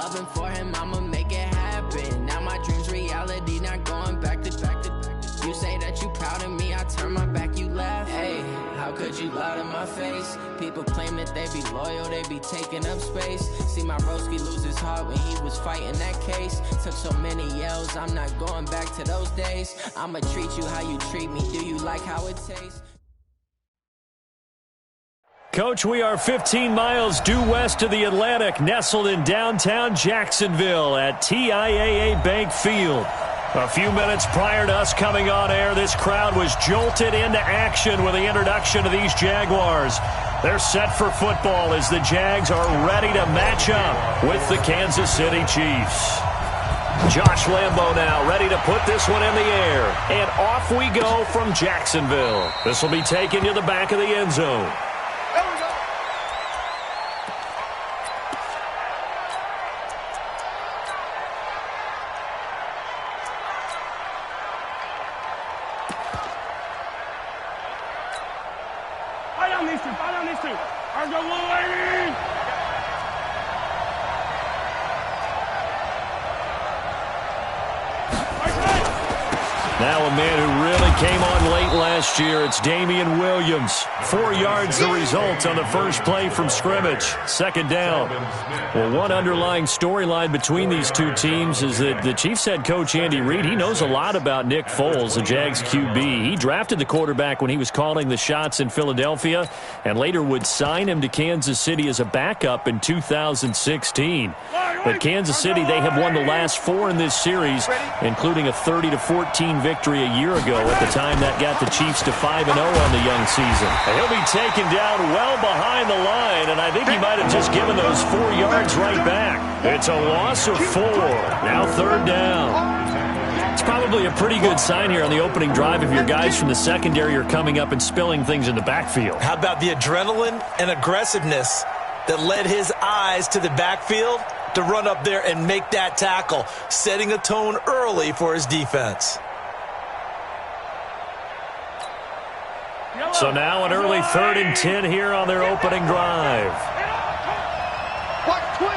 loving for him, I'ma make it happen. Now my dream's reality, not going back to. You say that you proud of me, I turn my back, you laugh. Hey, how could you lie to my face? People claim that they be loyal, they be taking up space. See my broski lose his heart when he was fighting that case. Took so many yells, I'm not going back to those days. I'ma treat you how you treat me, do you like how it tastes? Coach, we are 15 miles due west of the Atlantic, nestled in downtown Jacksonville at TIAA Bank Field. A few minutes prior to us coming on air, this crowd was jolted into action with the introduction of these Jaguars. They're set for football as the Jags are ready to match up with the Kansas City Chiefs. Josh Lambo now ready to put this one in the air. And off we go from Jacksonville. This will be taken to the back of the end zone. Now a man who really came on late last year, it's Damian Williams. 4 yards the result on the first play from scrimmage. Second down. Well, one underlying storyline between these two teams is that the Chiefs head coach Andy Reid, he knows a lot about Nick Foles, the Jags QB. He drafted the quarterback when he was calling the shots in Philadelphia and later would sign him to Kansas City as a backup in 2016. But Kansas City, they have won the last 4 in this series, including a 30-14 victory a year ago. At the time, that got the Chiefs to 5-0 on the young season. And he'll be taken down well behind the line, and I think he might have just given those 4 yards right back. It's a loss of 4. Now third down. It's probably a pretty good sign here on the opening drive if your guys from the secondary are coming up and spilling things in the backfield. How about the adrenaline and aggressiveness that led his eyes to the backfield to run up there and make that tackle, setting a tone early for his defense. So now an early 3rd and 10 here on their opening drive. Watch twins.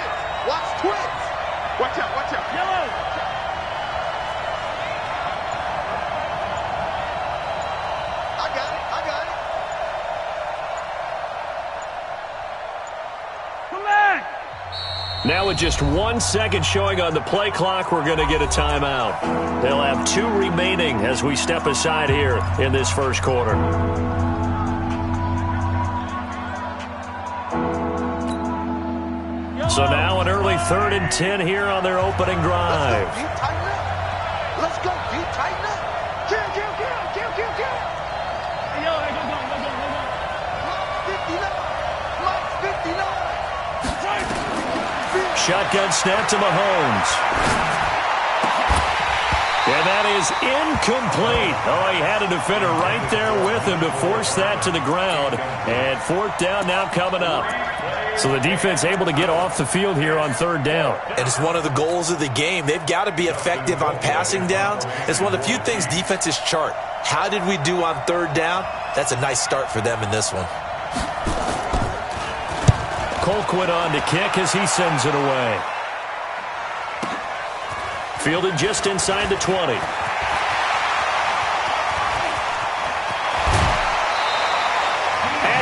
Watch twins. Watch out. Watch out. Yellow. I got it. I got it. Come back. Now with just 1 second showing on the play clock, we're going to get a timeout. They'll have 2 remaining as we step aside here in this first quarter. So now an early 3rd and 10 here on their opening drive. Let's go, deep, tighten up. Kill. Hey, yo, go. Mike 59. Shotgun snap to Mahomes. And that is incomplete. Oh, he had a defender right there with him to force that to the ground. And 4th down now coming up. So the defense able to get off the field here on 3rd down. And it's one of the goals of the game. They've got to be effective on passing downs. It's one of the few things defenses chart. How did we do on 3rd down? That's a nice start for them in this one. Colquitt on to kick as he sends it away. Fielded just inside the 20.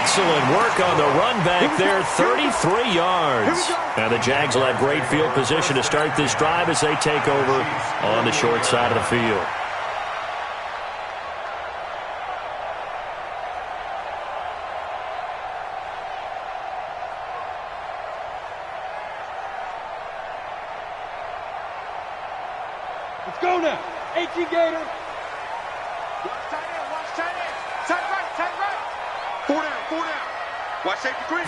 Excellent work on the run back there, 33 yards. And the Jags will have great field position to start this drive as they take over on the short side of the field. Let's go now. H.E. Gator. Watch tight end. Watch tight end. Tight right. 4 down. Watch safety green.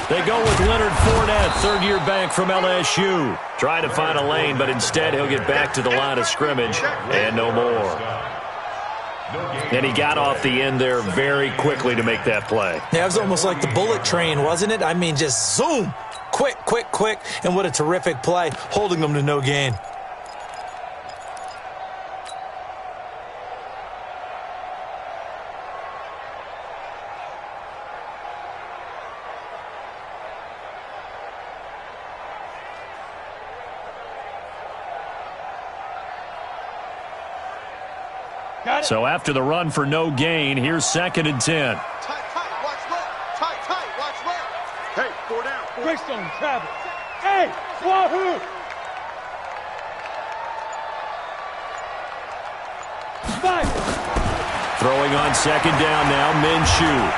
They go with Leonard Fournette, 3rd-year back from LSU. Trying to find a lane, but instead he'll get back to the line of scrimmage and no more. And he got off the end there very quickly to make that play. Yeah, it was almost like the bullet train, wasn't it? I mean, just zoom. Quick. And what a terrific play, holding them to no gain. So after the run for no gain, here's 2nd and 10. Tight, watch left. Tight, watch left. Hey, 4 down. Greystone, travel. Hey, wahoo! Five. Throwing on 2nd down now, Minshew.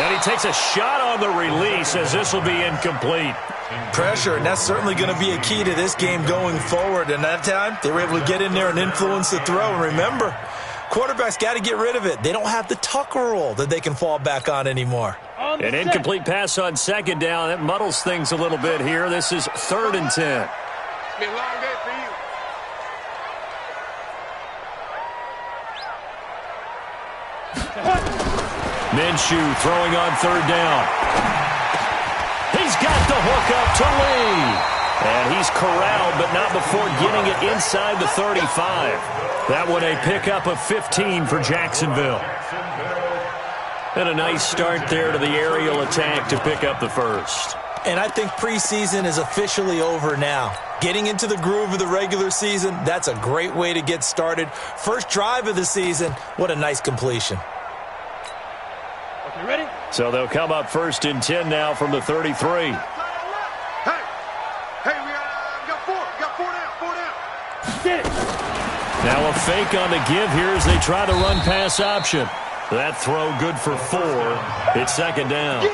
And he takes a shot on the release as this will be incomplete. Pressure, and that's certainly going to be a key to this game going forward. And that time, they were able to get in there and influence the throw. And remember, quarterbacks got to get rid of it. They don't have the Tucker rule that they can fall back on anymore. An incomplete pass on 2nd down. That muddles things a little bit here. This is 3rd and 10. It's been a long day for you. Minshew throwing on 3rd down. He's got the hook up to Lee. And he's corralled, but not before getting it inside the 35. That one a pickup of 15 for Jacksonville. And a nice start there to the aerial attack to pick up the first. And I think preseason is officially over now. Getting into the groove of the regular season, that's a great way to get started. First drive of the season, what a nice completion. Okay, ready? So they'll come up 1st and 10 now from the 33. Hey, we got 4. We got 4 down. Get it. Now a fake on the give here as they try the run pass option. That throw good for 4. It's 2nd down.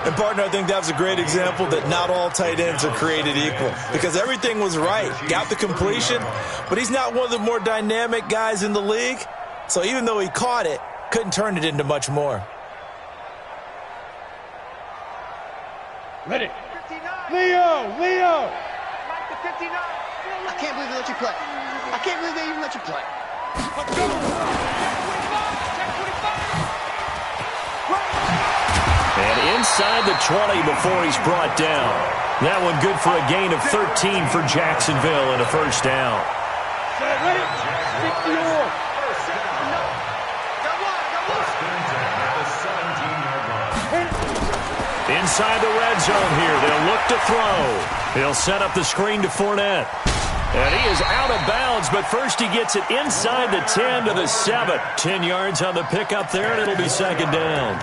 And, partner, I think that was a great example that not all tight ends are created equal because everything was right. Got the completion, but he's not one of the more dynamic guys in the league. So even though he caught it, couldn't turn it into much more. Ready. Leo! Mike the 59. I can't believe they let you play. I can't believe they even let you play. Let's go! 25! And inside the 20 before he's brought down. That one good for a gain of 13 for Jacksonville and a 1st down. Set, ready? 60-yard. Inside the red zone here. They'll look to throw. He'll set up the screen to Fournette. And he is out of bounds, but first he gets it inside the 10 to the 7. 10 yards on the pickup there, and it'll be 2nd down.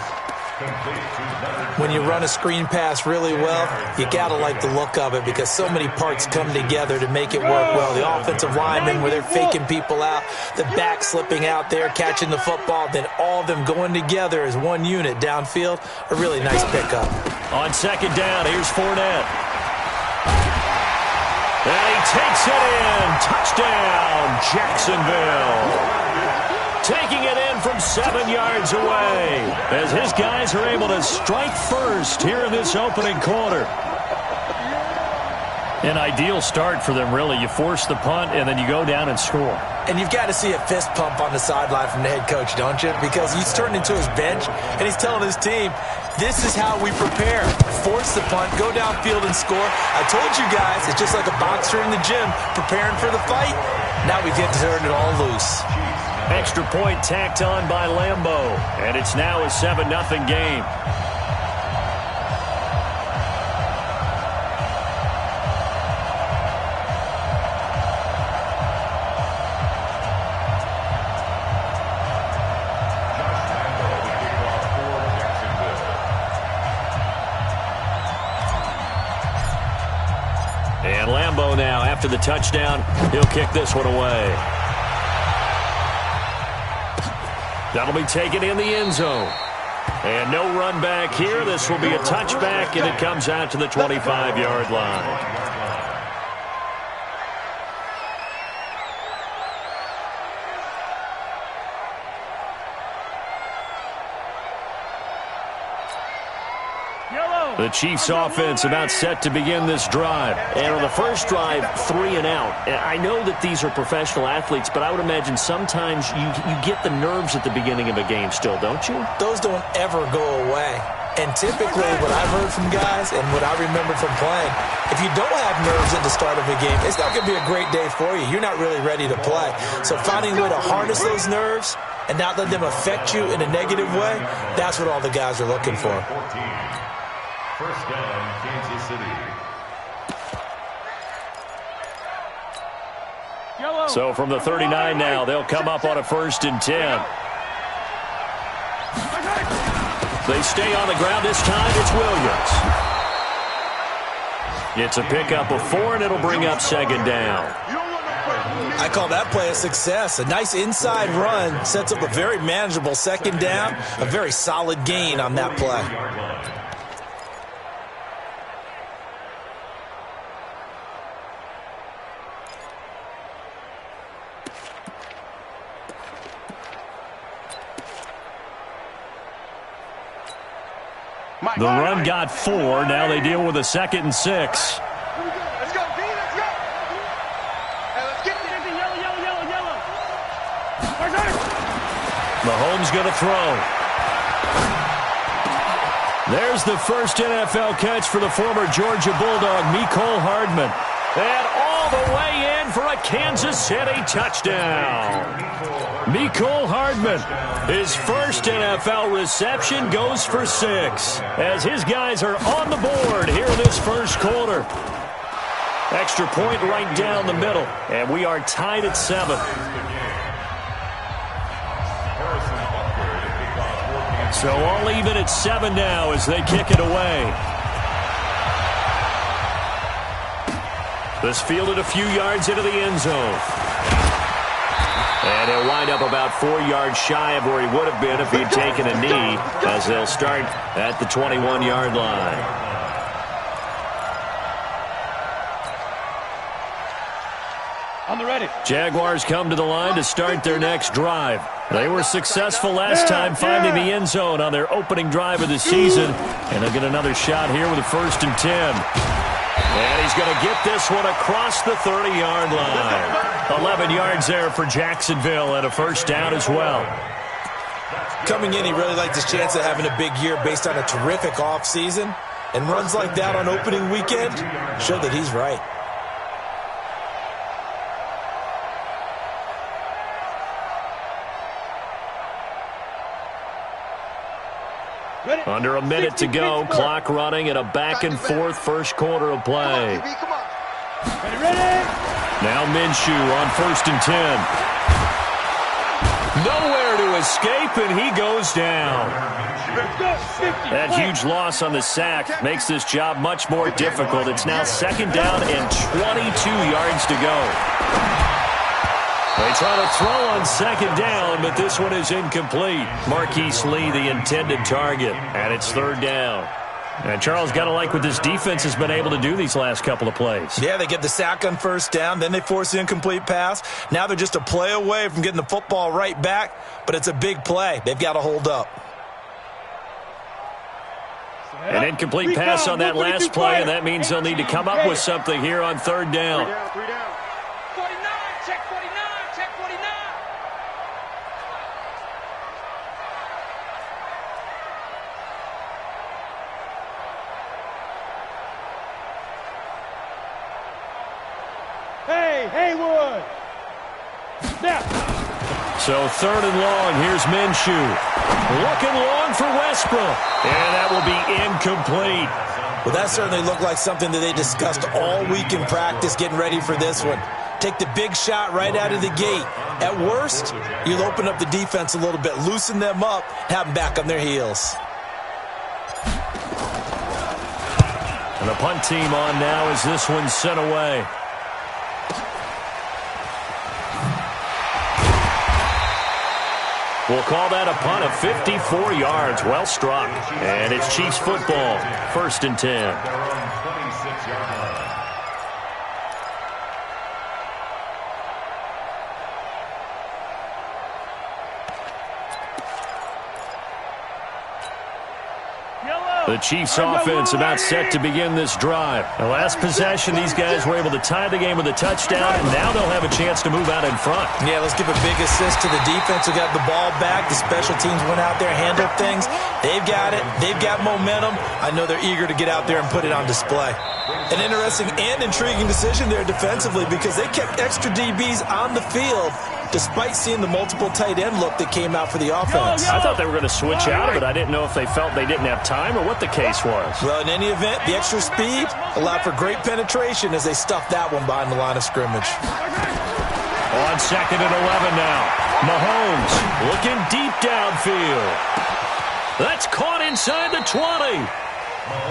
When you run a screen pass really well, you got to like the look of it because so many parts come together to make it work well. The offensive linemen where they're faking people out, the back slipping out there, catching the football, then all of them going together as one unit downfield. A really nice pickup. On 2nd down, here's Fournette. And he takes it in. Touchdown, Jacksonville. Taking it in from 7 yards away as his guys are able to strike first here in this opening quarter. An ideal start for them, really. You force the punt, and then you go down and score. And you've got to see a fist pump on the sideline from the head coach, don't you? Because he's turned into his bench, and he's telling his team, this is how we prepare. Force the punt, go downfield and score. I told you guys, it's just like a boxer in the gym preparing for the fight. Now we get to turn it all loose. Extra point tacked on by Lambeau, and it's now a 7-0 game. And Lambeau now, after the touchdown, he'll kick this one away. That'll be taken in the end zone. And no run back here. This will be a touchback, and it comes out to the 25-yard line. The Chiefs offense about set to begin this drive. And on the first drive, 3 and out. I know that these are professional athletes, but I would imagine sometimes you get the nerves at the beginning of a game still, don't you? Those don't ever go away. And typically what I've heard from guys and what I remember from playing, if you don't have nerves at the start of a game, it's not going to be a great day for you. You're not really ready to play. So finding a way to harness those nerves and not let them affect you in a negative way, that's what all the guys are looking for. First down, Kansas City. So from the 39 now, they'll come up on a 1st and 10. They stay on the ground. This time it's Williams. It's a pickup of 4, and it'll bring up 2nd down. I call that play a success. A nice inside run sets up a very manageable 2nd down. A very solid gain on that play. The run got 4. Now they deal with a 2nd and 6. Let's go, D, let's go. Hey, let's get it. Yellow. Mahomes going to throw. There's the first NFL catch for the former Georgia Bulldog, Mecole Hardman. And all the way in for a Kansas City touchdown. Mecole Hardman, his first NFL reception, goes for 6 as his guys are on the board here in this first quarter. Extra point right down the middle, and we are tied at 7. So all even at 7 now as they kick it away. This fielded a few yards into the end zone. And he'll wind up about 4 yards shy of where he would have been if he'd taken a knee, as they'll start at the 21-yard line. On the ready. Jaguars come to the line to start their next drive. They were successful last time finding the end zone on their opening drive of the season. And they'll get another shot here with a 1st and 10. And he's going to get this one across the 30-yard line. 11 yards there for Jacksonville and a 1st down as well. Coming in, he really liked his chance of having a big year based on a terrific offseason. And runs like that on opening weekend show that he's right. Under a minute to go, clock running at a back-and-forth first quarter of play. Now Minshew on 1st and 10. Nowhere to escape, and he goes down. That huge loss on the sack makes this job much more difficult. It's now 2nd down and 22 yards to go. They try to throw on 2nd down, but this one is incomplete. Marquise Lee, the intended target, and it's 3rd down. And Charles, got to like what this defense has been able to do these last couple of plays. Yeah, they get the sack on 1st down, then they force the incomplete pass. Now they're just a play away from getting the football right back, but it's a big play. They've got to hold up. An incomplete pass on that last play, and that means they'll need to come up with something here on 3rd down. 3 down. 49, check 49, check 49. Hey, Haywood. Now. So 3rd and long, here's Minshew. Looking long for Westbrook. And that will be incomplete. Well, that certainly looked like something that they discussed all week in practice getting ready for this one. Take the big shot right out of the gate. At worst, you'll open up the defense a little bit, loosen them up, have them back on their heels. And the punt team on now as this one's sent away. We'll call that a punt of 54 yards. Well struck. And it's Chiefs football. 1st and 10. The Chiefs offense about set to begin this drive. The last possession, these guys were able to tie the game with a touchdown, and now they'll have a chance to move out in front. Yeah, let's give a big assist to the defense who got the ball back. The special teams went out there, handled things. They've got it. They've got momentum. I know they're eager to get out there and put it on display. An interesting and intriguing decision there defensively because they kept extra DBs on the field despite seeing the multiple tight end look that came out for the offense. I thought they were going to switch out of it. I didn't know if they felt they didn't have time or what the case was. Well, in any event, the extra speed allowed for great penetration as they stuffed that one behind the line of scrimmage. On 2nd and 11 now. Mahomes looking deep downfield. That's caught inside the 20.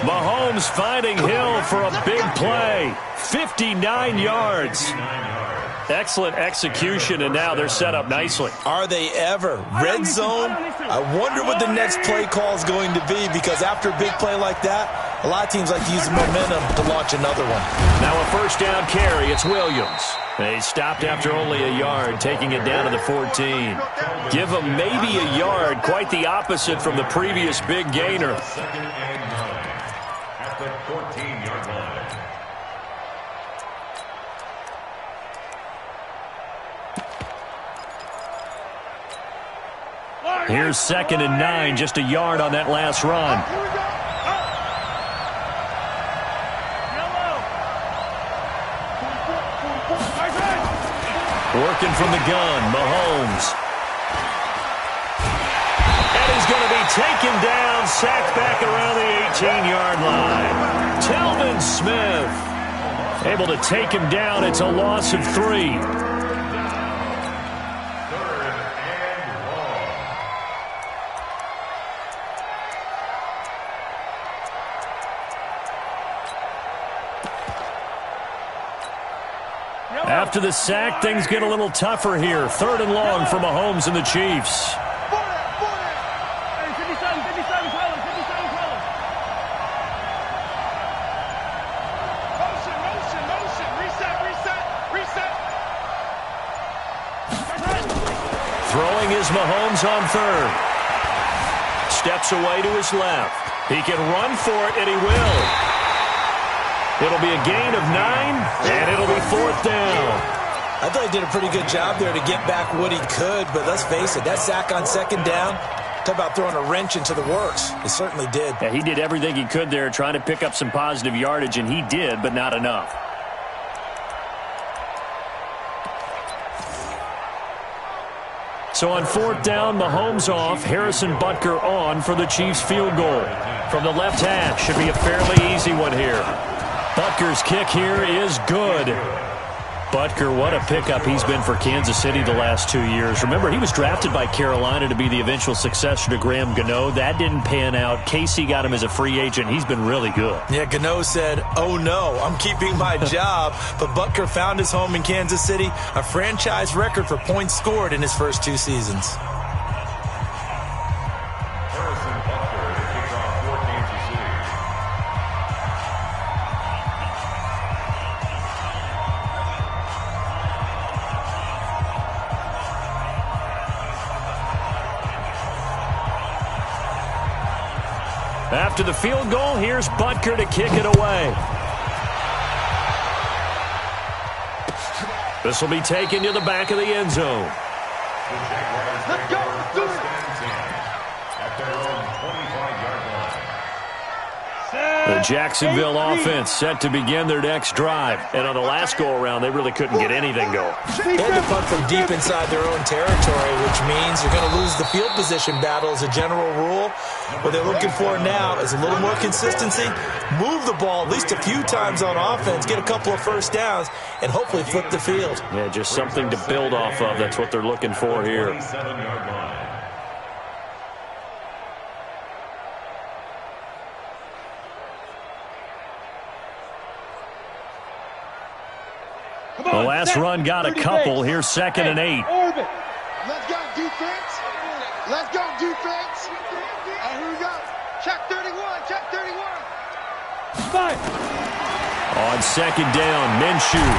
Mahomes finding Hill for a big play. 59 yards. Excellent execution, and now they're set up nicely. Are they ever? Red zone? I wonder what the next play call is going to be, because after a big play like that, a lot of teams like to use the momentum to launch another one. Now a first down carry. It's Williams. They stopped after only a yard, taking it down to the 14. Give them maybe a yard, quite the opposite from the previous big gainer. Second and 9 at the 14-yard line. Here's 2nd and 9, just a yard on that last run. Working from the gun, Mahomes. And he's going to be taken down, sacked back around the 18-yard line. Telvin Smith able to take him down. It's a loss of 3. After the sack, things get a little tougher here. 3rd and long for Mahomes and the Chiefs. Throwing is Mahomes on 3rd. Steps away to his left. He can run for it, and he will. It'll be a gain of 9, and it'll be 4th down. I thought he did a pretty good job there to get back what he could, but let's face it, that sack on 2nd down, talk about throwing a wrench into the works. It certainly did. Yeah, he did everything he could there, trying to pick up some positive yardage, and he did, but not enough. So on 4th down, Mahomes off, Harrison Butker on for the Chiefs field goal. From the left hash, should be a fairly easy one here. Butker's kick here is good. Butker, what a pickup he's been for Kansas City the last 2 years. Remember, he was drafted by Carolina to be the eventual successor to Graham Gano. That didn't pan out. Casey got him as a free agent. He's been really good. Yeah, Gano said, oh no, I'm keeping my job. But Butker found his home in Kansas City, a franchise record for points scored in his first 2 seasons. After the field goal, here's Butker to kick it away. This will be taken to the back of the end zone. Let's go. Let's do it. At their own 25-yard line. The Jacksonville offense set to begin their next drive. And on the last go-around, they really couldn't get anything going. They had to punt from deep inside their own territory, which means you're going to lose the field position battle as a general rule. What they're looking for now is a little more consistency, move the ball at least a few times on offense, get a couple of first downs, and hopefully flip the field. Yeah, just something to build off of. That's what they're looking for here. 27-yard line. The last run got a couple. Here's 2nd and 8. Orbit. Let's go, defense. Let's go, defense. And here we go. Check 31. Check 31. Five. On 2nd down, Minshew.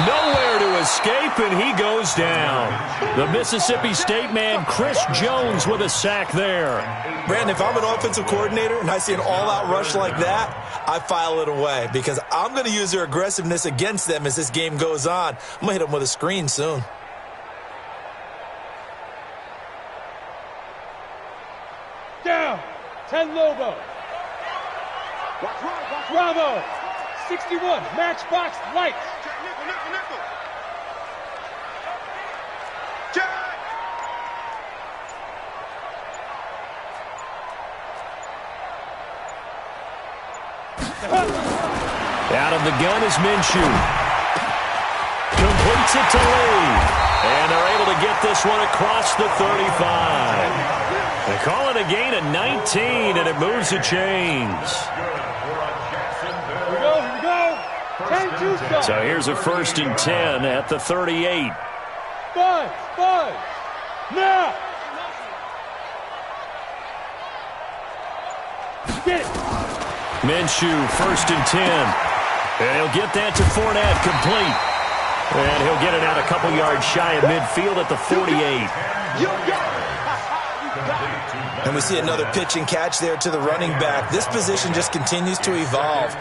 Nowhere to escape, and he goes down. The Mississippi State man, Chris Jones, with a sack there. Brandon, if I'm an offensive coordinator and I see an all-out rush like that, I file it away because I'm going to use their aggressiveness against them as this game goes on. I'm going to hit them with a screen soon. Down. 10 Lobo. Watch right. Watch Bravo. 61. Matchbox lights. Check nickel, nickel, nickel. Check. Out of the gun is Minshew. Completes it to Lee. to get this one across the 35. They call it a gain of 19, and it moves the chains. Here we go. 10-2 So here's a 1st and 10 at the 38. 5, now. Get it. Minshew, 1st and 10. And he'll get that to Fournette, complete. And he'll get it out a couple yards shy of midfield at the 48. And we see another pitch and catch there to the running back. This position just continues to evolve.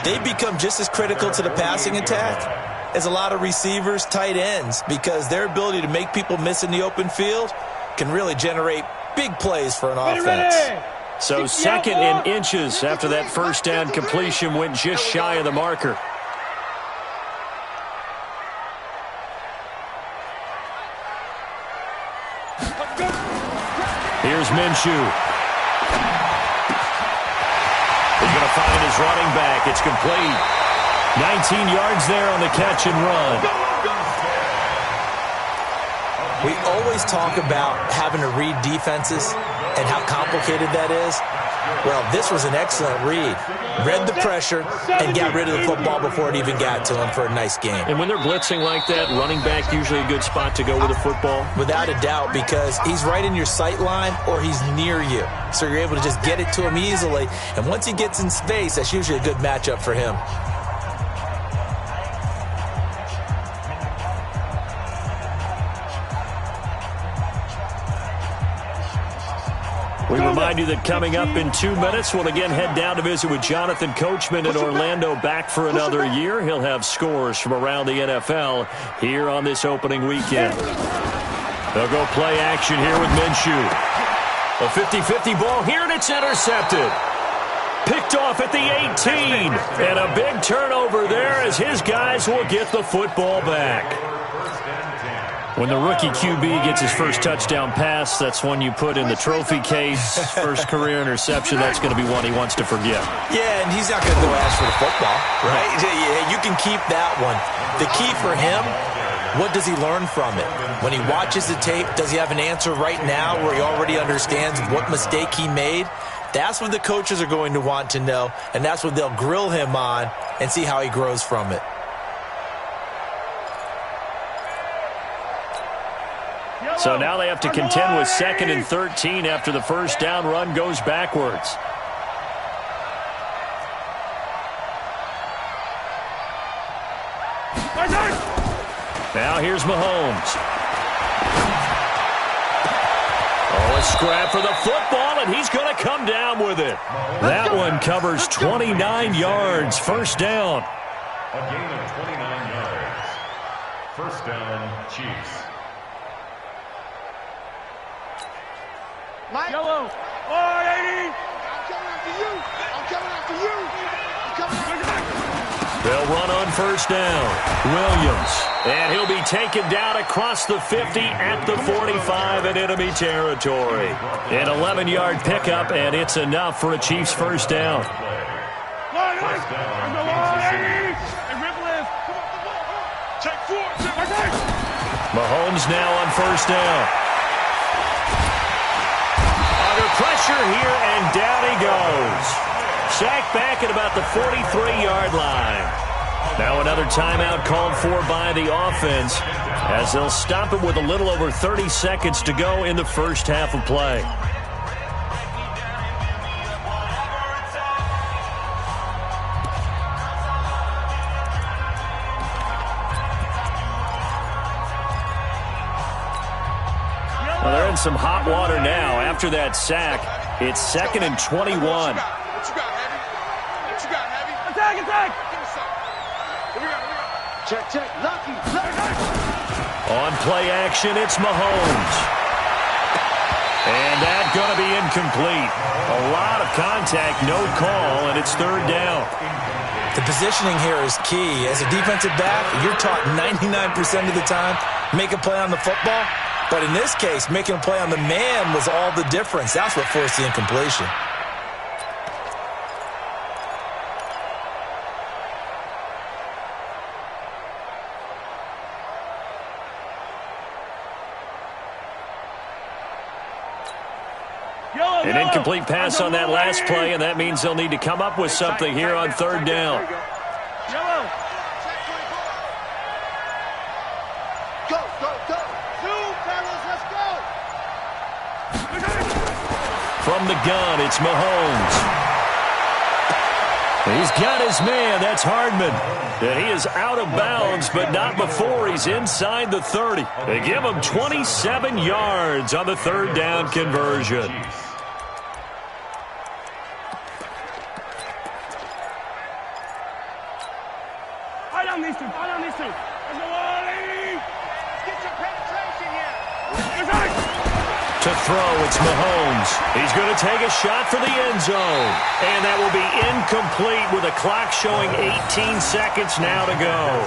They've become just as critical to the passing attack as a lot of receivers, tight ends, because their ability to make people miss in the open field can really generate big plays for an offense. So 2nd and inches after that 1st down completion went just shy of the marker. Here's Minshew. He's going to find his running back. It's complete. 19 yards there on the catch and run. We always talk about having to read defenses and how complicated that is. Well, this was an excellent read. Read the pressure and got rid of the football before it even got to him for a nice game. And when they're blitzing like that, running back usually a good spot to go with the football? Without a doubt, because he's right in your sight line or he's near you. So you're able to just get it to him easily. And once he gets in space, that's usually a good matchup for him. We remind you that coming up in 2 minutes, we'll again head down to visit with Jonathan Coachman in Orlando, back for another year. He'll have scores from around the NFL here on this opening weekend. They'll go play action here with Minshew. A 50-50 ball here, and it's intercepted. Picked off at the 18. And a big turnover there as his guys will get the football back. When the rookie QB gets his first touchdown pass, that's one you put in the trophy case. First career interception, that's going to be one he wants to forget. Yeah, and he's not going to go ask for the football, right? You can keep that one. The key for him, what does he learn from it? When he watches the tape, does he have an answer right now where he already understands what mistake he made? That's what the coaches are going to want to know, and that's what they'll grill him on and see how he grows from it. So now they have to contend with 2nd and 13 after the first down run goes backwards. Now here's Mahomes. Oh, a scrap for the football, and he's going to come down with it. That one covers 29 yards. First down. A gain of 29 yards. First down, Chiefs. Mike. Yellow. 80. I'm coming after you. I'm coming after you. I'm coming after you. They'll run on first down. Williams. And he'll be taken down across the 50 at the 45 in enemy territory. An 11-yard pickup, and it's enough for a Chiefs first down. Mahomes now on first down. Under pressure here, and down he goes. Sacked back at about the 43-yard line. Now another timeout called for by the offense as they'll stop it with a little over 30 seconds to go in the first half of play. Well, they're in some hot water now. After that sack, it's 2nd and 21. What you got, Heavy? What you got, Heavy? Attack! Give me some. Here we go. Check. Lucky. On play action, it's Mahomes. And that's going to be incomplete. A lot of contact, no call, and it's third down. The positioning here is key. As a defensive back, you're taught 99% of the time, make a play on the football. But in this case, making a play on the man was all the difference. That's what forced the incompletion. An incomplete pass on that last play, and that means they'll need to come up with something here on third down. Go, go, go. Zoom, fellas, let's go. From the gun, it's Mahomes. He's got his man. That's Hardman. And he is out of bounds, but not before he's inside the 30. They give him 27 yards on the third down conversion. Fight on these two. Fight on these two. Get your penetration here. To throw, it's Mahomes. He's going to take a shot for the end zone. And that will be incomplete with a clock showing 18 seconds now to go.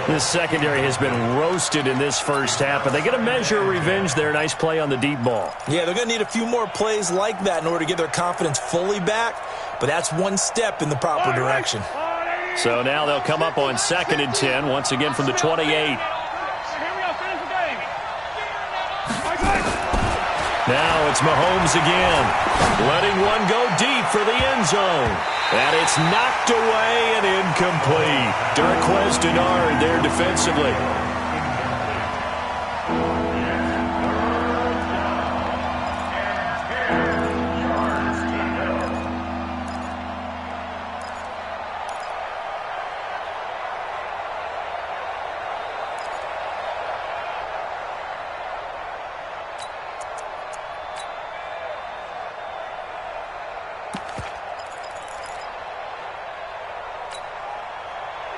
This secondary has been roasted in this first half, but they get a measure of revenge there. Nice play on the deep ball. Yeah, they're going to need a few more plays like that in order to get their confidence fully back, but that's one step in the proper direction. So now they'll come up on 2nd and 10, once again from the 28. Now it's Mahomes again, letting one go deep for the end zone. And it's knocked away and incomplete. Darquez Denard there defensively.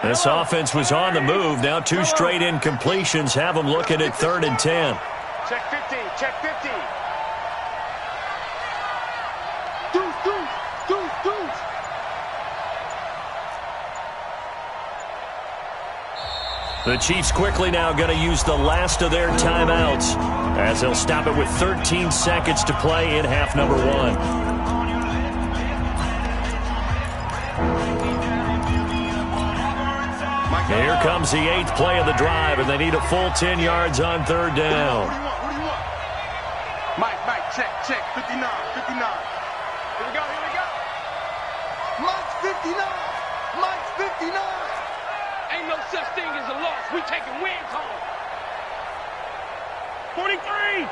This offense was on the move. Now 2 straight incompletions have them looking at 3rd and 10. Check 50. Check 50. Deuce. The Chiefs quickly now going to use the last of their timeouts as they'll stop it with 13 seconds to play in half number 1. Here comes the 8th play of the drive, and they need a full 10 yards on 3rd down. What do you want? Mike, check. 59. Here we go. Mike's 59. Ain't no such thing as a loss. We taking wins home. 43.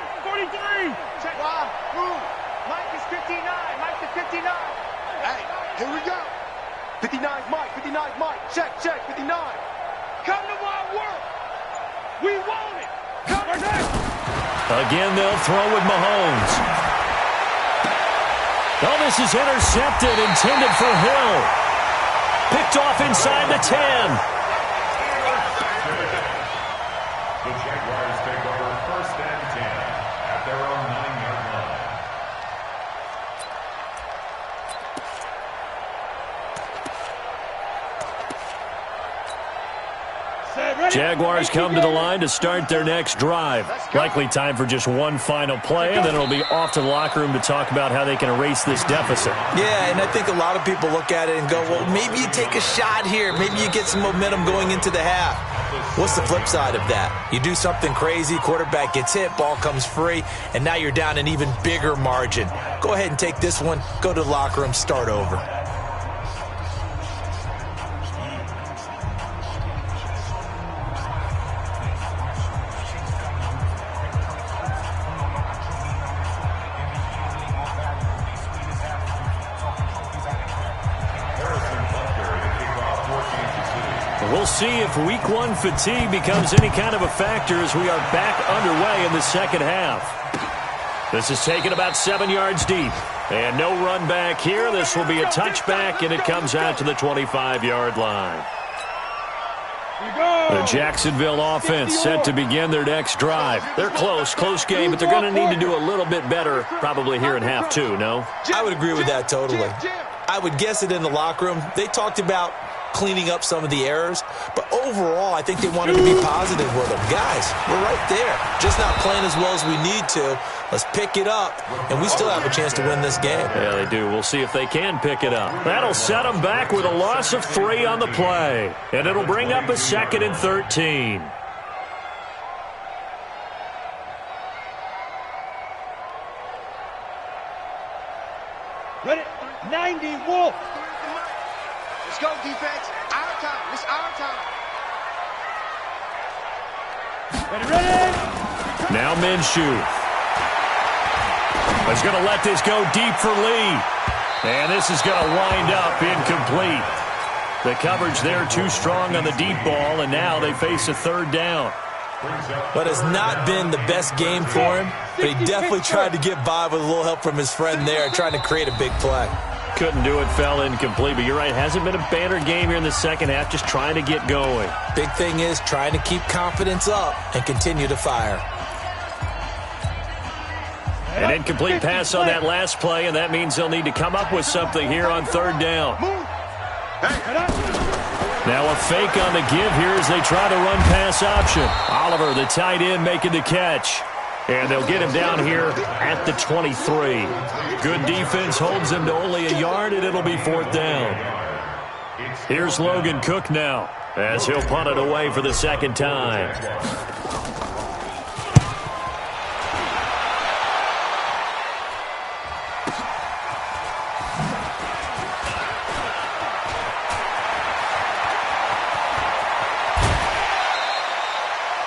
Check. Why? Who? Mike is 59. Mike is 59. Hey, here we go. 59's Mike. Check. 59. Come to my work. We want it. Come on. Again, they'll throw with Mahomes. Oh, this is intercepted, intended for Hill. Picked off inside the 10. The Jaguars take over 1st and 10 at their own 9-yard line. Jaguars come to the line to start their next drive. Likely time for just one final play, and then it'll be off to the locker room to talk about how they can erase this deficit. Yeah, and I think a lot of people look at it and go, well, maybe you take a shot here. Maybe you get some momentum going into the half. What's the flip side of that? You do something crazy, quarterback gets hit, ball comes free, and now you're down an even bigger margin. Go ahead and take this one, go to the locker room, start over. We'll see if week 1 fatigue becomes any kind of a factor as we are back underway in the second half. This is taken about 7 yards deep. And no run back here. This will be a touchback, and it comes out to the 25-yard line. The Jacksonville offense set to begin their next drive. They're close game, but they're going to need to do a little bit better probably here in half 2, no? I would agree with that totally. I would guess it in the locker room. They talked about cleaning up some of the errors, but overall, I think they wanted to be positive with them. Guys, we're right there. Just not playing as well as we need to. Let's pick it up, and we still have a chance to win this game. Yeah, they do. We'll see if they can pick it up. That'll set them back with a loss of 3 on the play, and it'll bring up a 2nd and 13. go, defense. Our time. It's our time. Ready? Now Minshew. He's going to let this go deep for Lee. And this is going to wind up incomplete. The coverage there too strong on the deep ball, and now they face a third down. But it's not been the best game for him, but he definitely tried to get by with a little help from his friend there, trying to create a big play. Couldn't do it, fell incomplete, but you're right, hasn't been a banner game here in the second half, just trying to get going. Big thing is trying to keep confidence up and continue to fire. An incomplete pass on that last play, and that means they'll need to come up with something here on third down. Now a fake on the give here as they try to run pass option. Oliver, the tight end, making the catch. And they'll get him down here at the 23. Good defense holds him to only a yard, and it'll be fourth down. Here's Logan Cook now as he'll punt it away for the second time.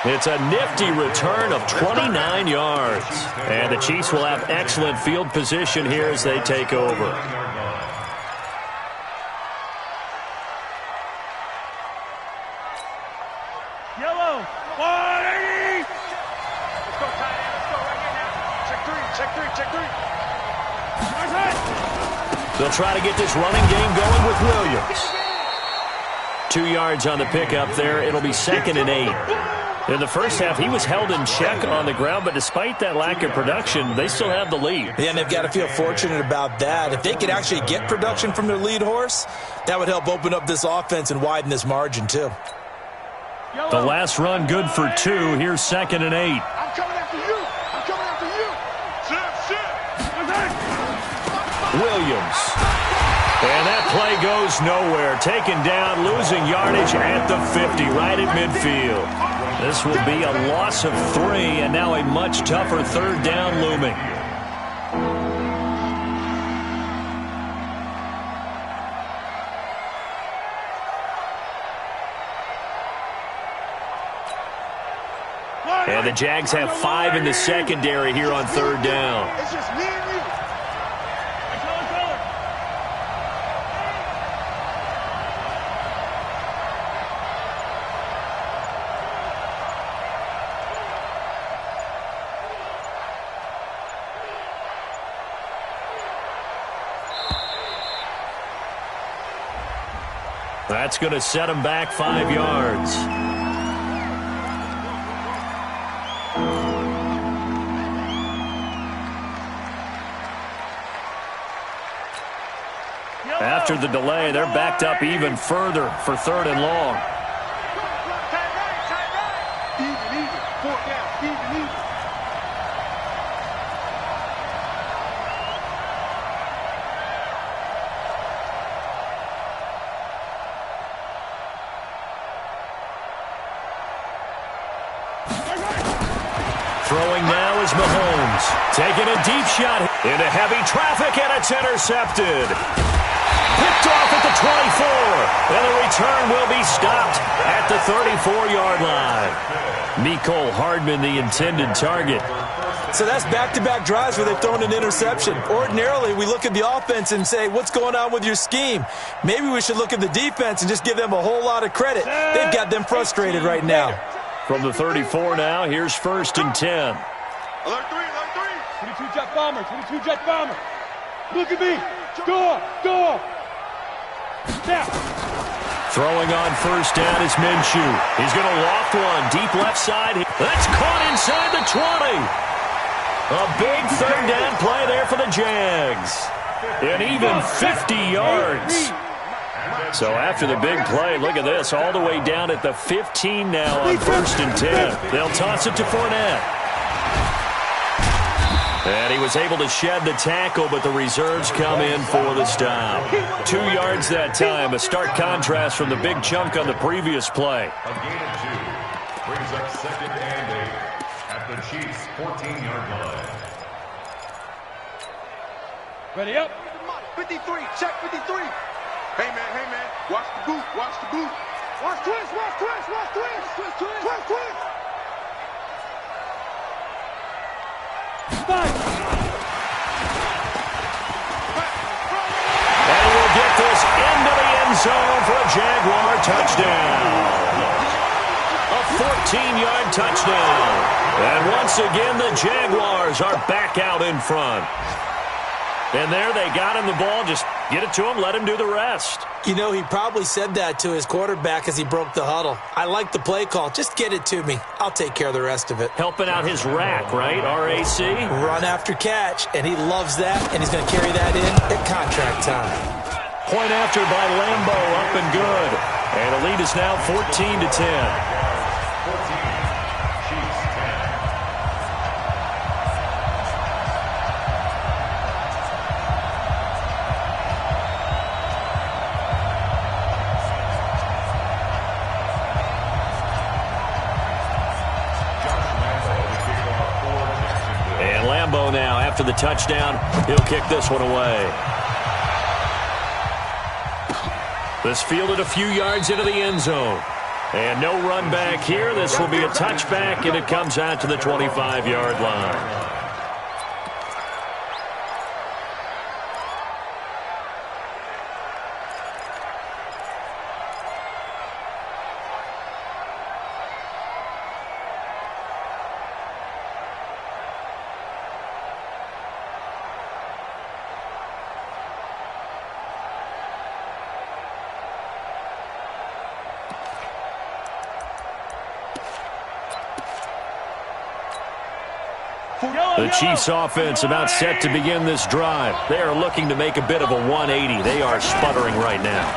It's a nifty return of 29 yards. And the Chiefs will have excellent field position here as they take over. Yellow. 180. Let's go, tight end. Let's go right here now. Check three. They'll try to get this running game going with Williams. 2 yards on the pickup there. It'll be 2nd and 8. In the first half, he was held in check on the ground, but despite that lack of production, they still have the lead. Yeah, and they've got to feel fortunate about that. If they could actually get production from their lead horse, that would help open up this offense and widen this margin, too. The last run good for 2. Here's 2nd and 8. I'm coming after you. Williams. And that play goes nowhere. Taken down, losing yardage at the 50, right at midfield. This will be a loss of 3, and now a much tougher third down looming. And the Jags have 5 in the secondary here on third down. It's just me and you. That's going to set him back 5 yards. After the delay, they're backed up even further for 3rd and long. Even. 4th down. Even. Throwing now is Mahomes. Taking a deep shot into heavy traffic, and it's intercepted. Picked off at the 24. And the return will be stopped at the 34-yard line. Mecole Hardman, the intended target. So that's back-to-back drives where they've thrown an interception. Ordinarily, we look at the offense and say, what's going on with your scheme? Maybe we should look at the defense and just give them a whole lot of credit. They've got them frustrated right now. From the 34 now, here's 1st and 10. Alert 3. 22 jet bomber. Look at me. Go up. Now. Throwing on 1st down is Minshew. He's going to loft one deep left side. That's caught inside the 20. A big 3rd down play there for the Jags. And even 50 yards. So after the big play, look at this, all the way down at the 15 now on 1st and 10. They'll toss it to Fournette. And he was able to shed the tackle, but the reserves come in for the stop. 2 yards that time, a stark contrast from the big chunk on the previous play. A gain of 2 brings up 2nd and 8 at the Chiefs' 14-yard line. Ready up. 53. Check 53. Hey, man. Watch the boot. Watch the boot. Watch twist. Watch twist. Watch twist. Twist, twist. Twist, twist. And we'll get this into the end zone for a Jaguar touchdown. A 14-yard touchdown. And once again, the Jaguars are back out in front. And there they got him the ball. Just get it to him, let him do the rest. You know, he probably said that to his quarterback as he broke the huddle. I like the play call. Just get it to me. I'll take care of the rest of it. Helping out his rack, right? RAC? Run after catch, and he loves that, and he's going to carry that in at contract time. Point after by Lambo, up and good. And the lead is now 14-10. Now, after the touchdown, he'll kick this one away. This fielded a few yards into the end zone. And no run back here. This will be a touchback, and it comes out to the 25-yard line. The Chiefs offense about set to begin this drive. They are looking to make a bit of a 180. They are sputtering right now.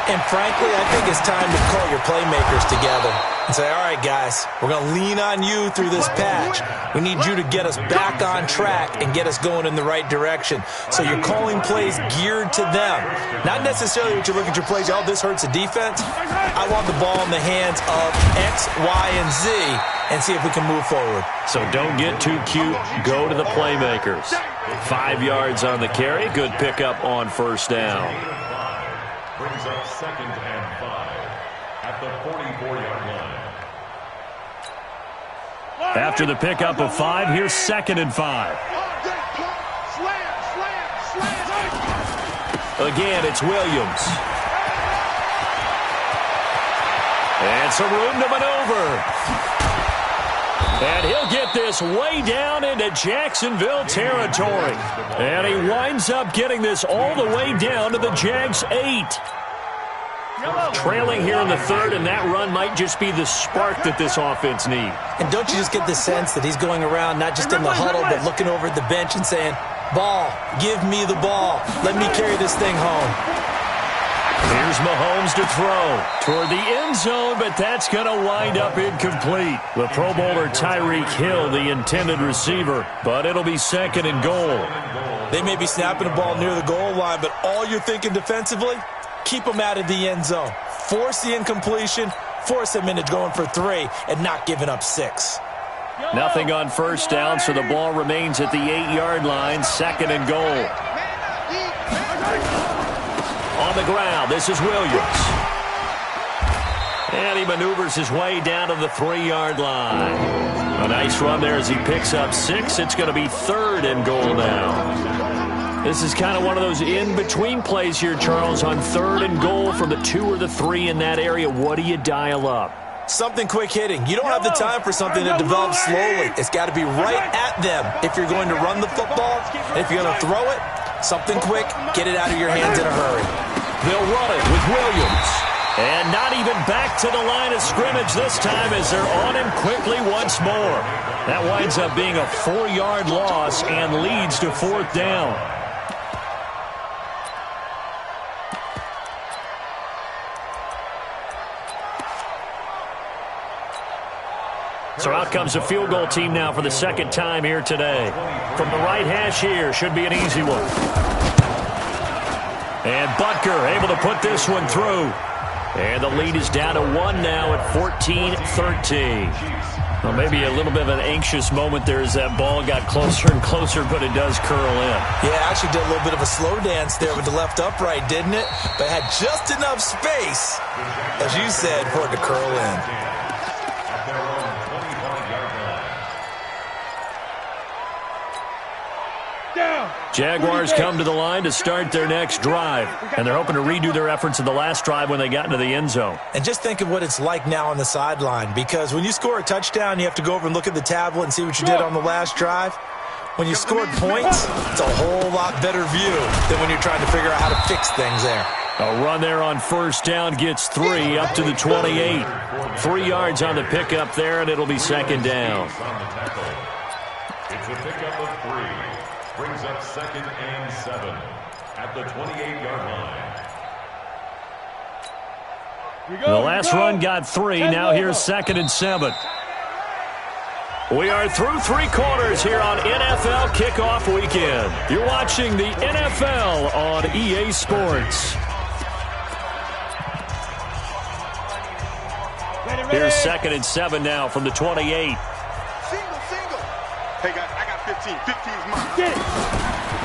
And frankly, I think it's time to call your playmakers together and say, all right, guys, we're going to lean on you through this patch. We need you to get us back on track and get us going in the right direction. So you're calling plays geared to them. Not necessarily what you look at your plays, oh, this hurts the defense. I want the ball in the hands of X, Y, and Z and see if we can move forward. So don't get too cute. Go to the playmakers. 5 yards on the carry. Good pickup on first down. Brings up 2nd and 5 at the 44-yard line. After the pickup of 5, here's 2nd and 5. Again, it's Williams. And some room to maneuver. And he'll get this way down into Jacksonville territory. And he winds up getting this all the way down to the Jags 8. Trailing here in the 3rd, and that run might just be the spark that this offense needs. And don't you just get the sense that he's going around not just in the huddle, but looking over at the bench and saying, ball, give me the ball. Let me carry this thing home. Here's Mahomes to throw toward the end zone, but that's going to wind up incomplete. The Pro Bowler Tyreek Hill, the intended receiver, but it'll be 2nd and goal. They may be snapping the ball near the goal line, but all you're thinking defensively, keep them out of the end zone. Force the incompletion, force them into going for 3, and not giving up 6. Nothing on first down, so the ball remains at the 8-yard line, 2nd and goal. On the ground, this is Williams. And he maneuvers his way down to the 3-yard line. A nice run there as he picks up 6. It's going to be 3rd and goal now. This is kind of one of those in-between plays here, Charles, on 3rd and goal from the 2 or the 3 in that area. What do you dial up? Something quick hitting. You don't have the time for something that develops slowly. It's got to be right at them if you're going to run the football. And if you're going to throw it, something quick, get it out of your hands in a hurry. They'll run it with Williams. And not even back to the line of scrimmage this time as they're on him quickly once more. That winds up being a 4-yard loss and leads to 4th down. So out comes a field goal team now for the 2nd time here today. From the right hash here, should be an easy one. And Butker able to put this one through. And the lead is down to 1 now at 14-13. Well, maybe a little bit of an anxious moment there as that ball got closer and closer, but it does curl in. Yeah, actually did a little bit of a slow dance there with the left upright, didn't it? But had just enough space, as you said, for it to curl in. Jaguars come to the line to start their next drive, and they're hoping to redo their efforts in the last drive when they got into the end zone. And just think of what it's like now on the sideline, because when you score a touchdown, you have to go over and look at the tablet and see what you did on the last drive. When you scored points, it's a whole lot better view than when you're trying to figure out how to fix things there. A run there on first down gets 3 up to the 28. 3 yards on the pickup there, and it'll be second down. It's a pickup of 3. Brings up 2nd and 7 at the 28-yard line. The last run got 3. Now here's 2nd and 7. We are through 3 quarters here on NFL Kickoff Weekend. You're watching the NFL on EA Sports. Here's 2nd and 7 now from the 28. Single. Hey, guys, I got 15. 15's mine. Get it.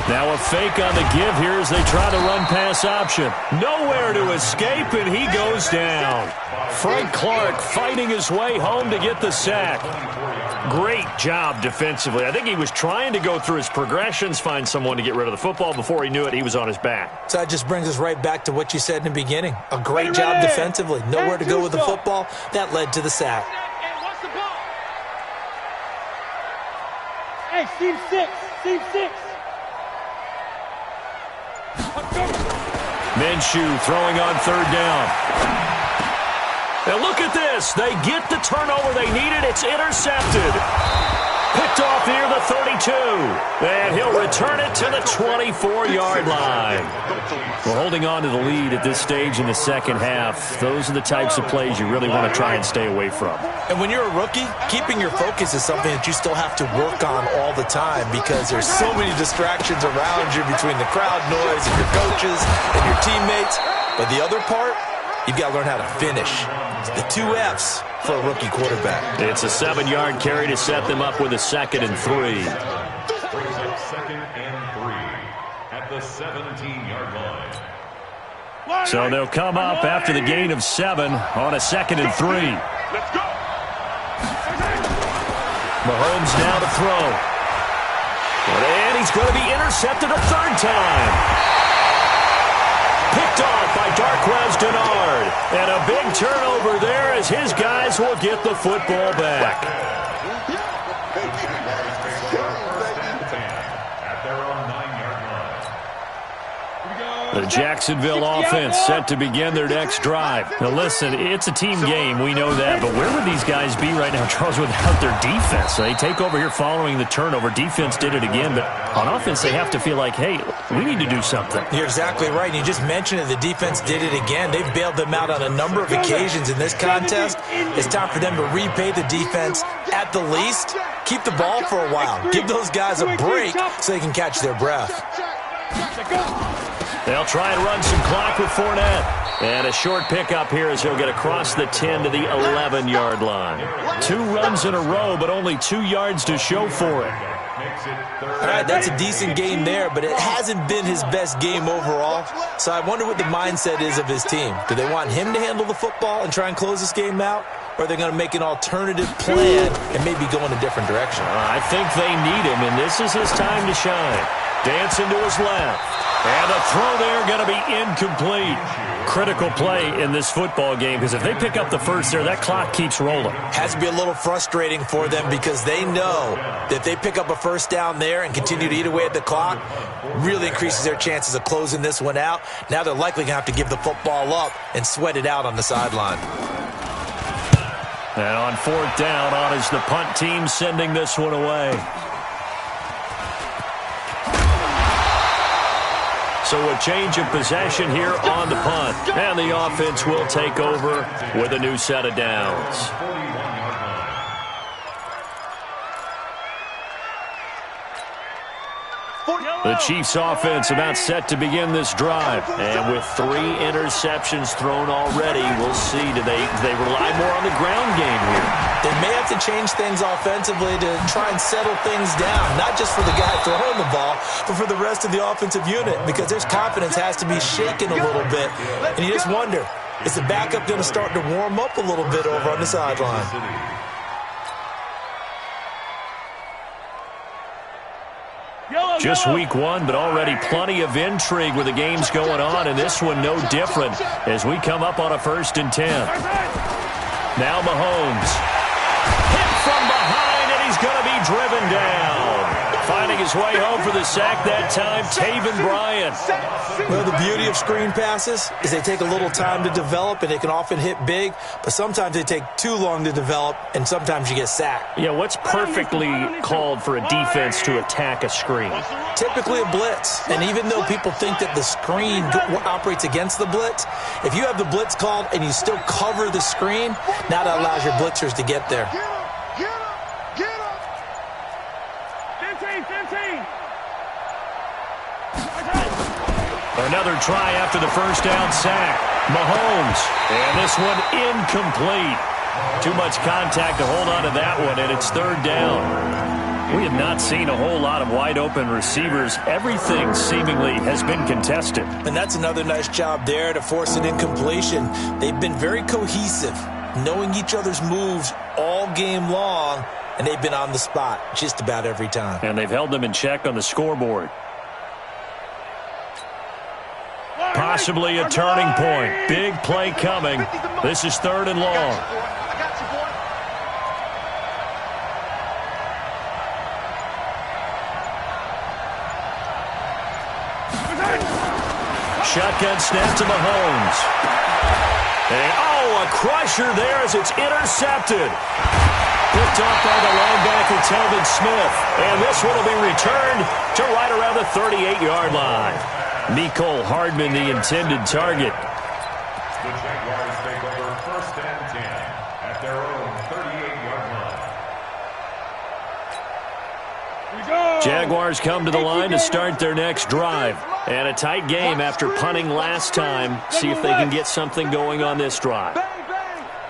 Now a fake on the give here as they try the run-pass option. Nowhere to escape, and he goes down. Frank Clark fighting his way home to get the sack. Great job defensively. I think he was trying to go through his progressions, find someone to get rid of the football. Before he knew it, he was on his back. So that just brings us right back to what you said in the beginning. A great job defensively. Nowhere to go with the football. That led to the sack. Hey, Team 6. Team 6. Minshew throwing on 3rd down. Now look at this. They get the turnover they needed. It's intercepted. Picked off near the 32. And he'll return it to the 24-yard line. We're holding on to the lead at this stage in the second half. Those are the types of plays you really want to try and stay away from. And when you're a rookie, keeping your focus is something that you still have to work on all the time because there's so many distractions around you between the crowd noise and your coaches and your teammates. But the other part, you've got to learn how to finish. It's the 2 F's for a rookie quarterback. It's a 7-yard carry to set them up with a 2nd and 3. Brings up 2nd and 3 at the 17-yard line. So they'll come up after the gain of 7 on a 2nd and 3. Let's go. Mahomes now to throw. And he's going to be intercepted a 3rd time. Picked off by Darquez Dennard. And a big turnover there as his guys will get the football back. At their own 9-yard line. The Jacksonville offense set to begin their next drive. Now listen, it's a team game, we know that, but where would these guys be right now, Charles, without their defense? They take over here following the turnover. Defense did it again, but on offense they have to feel like, hey, we need to do something. You're exactly right. And you just mentioned it. The defense did it again. They've bailed them out on a number of occasions in this contest. It's time for them to repay the defense at the least. Keep the ball for a while. Give those guys a break so they can catch their breath. They'll try and run some clock with Fournette. And a short pickup here as he'll get across the 10 to the 11-yard line. 2 runs in a row, but only 2 yards to show for it. All right, that's a decent game there, but it hasn't been his best game overall. So I wonder what the mindset is of his team. Do they want him to handle the football and try and close this game out? Or are they going to make an alternative plan and maybe go in a different direction? I think they need him, and this is his time to shine. Dancing to his left. And the throw there going to be incomplete. Critical play in this football game because if they pick up the first there, that clock keeps rolling. Has to be a little frustrating for them because they know that if they pick up a first down there and continue to eat away at the clock, really increases their chances of closing this one out. Now they're likely going to have to give the football up and sweat it out on the sideline. And on 4th down, on is the punt team sending this one away. So a change of possession here on the punt. And the offense will take over with a new set of downs. 41-yard line. The Chiefs offense about set to begin this drive. And with 3 interceptions thrown already, we'll see. Do they rely more on the ground game here? They may have to change things offensively to try and settle things down, not just for the guy throwing the ball, but for the rest of the offensive unit, because their confidence has to be shaken a little bit. And you just wonder, is the backup going to start to warm up a little bit over on the sideline? Just week 1, but already plenty of intrigue with the games going on, and this one no different as we come up on a 1st and 10. Now Mahomes. Hit from behind, and he's going to be driven down. Finding his way home for the sack that time, Taven Bryan. Well, the beauty of screen passes is they take a little time to develop, and they can often hit big, but sometimes they take too long to develop, and sometimes you get sacked. Yeah, what's perfectly called for a defense to attack a screen? Typically a blitz, and even though people think that the screen operates against the blitz, if you have the blitz called and you still cover the screen, now that allows your blitzers to get there. Another try after the first down sack. Mahomes. And this one incomplete. Too much contact to hold on to that one, and it's 3rd down. We have not seen a whole lot of wide-open receivers. Everything seemingly has been contested. And that's another nice job there to force an incompletion. They've been very cohesive, knowing each other's moves all game long, and they've been on the spot just about every time. And they've held them in check on the scoreboard. Possibly a turning point. Big play coming. This is 3rd and long. Shotgun snap to Mahomes. And, a crusher there as it's intercepted. Picked off by the linebacker, Telvin Smith. And this one will be returned to right around the 38-yard line. Mecole Hardman, the intended target. The Jaguars take over 1st and 10 at their own 38-yard line. Jaguars come to the line to start their next drive. And a tight game after punting last time. See if they can get something going on this drive.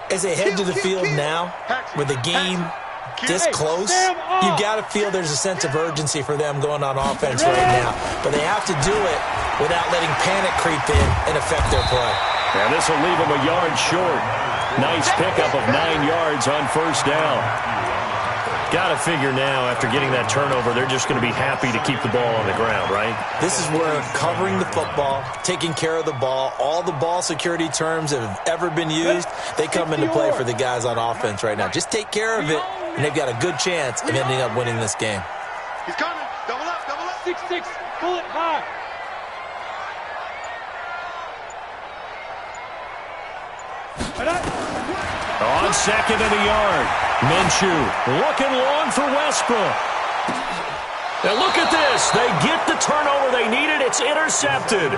As they head to the field now, with the game this close, you got to feel there's a sense of urgency for them going on offense right now. But they have to do it without letting panic creep in and affect their play. And this will leave them a yard short. Nice pickup of 9 yards on 1st down. Got to figure now, after getting that turnover, they're just going to be happy to keep the ball on the ground, right? This is where covering the football, taking care of the ball, all the ball security terms that have ever been used, they come into play for the guys on offense right now. Just take care of it, and they've got a good chance of ending up winning this game. He's coming. Double up, double up. 6-6, pull it high. On 2nd and a yard. Minshew looking long for Westbrook. And look at this. They get the turnover they needed. It's intercepted.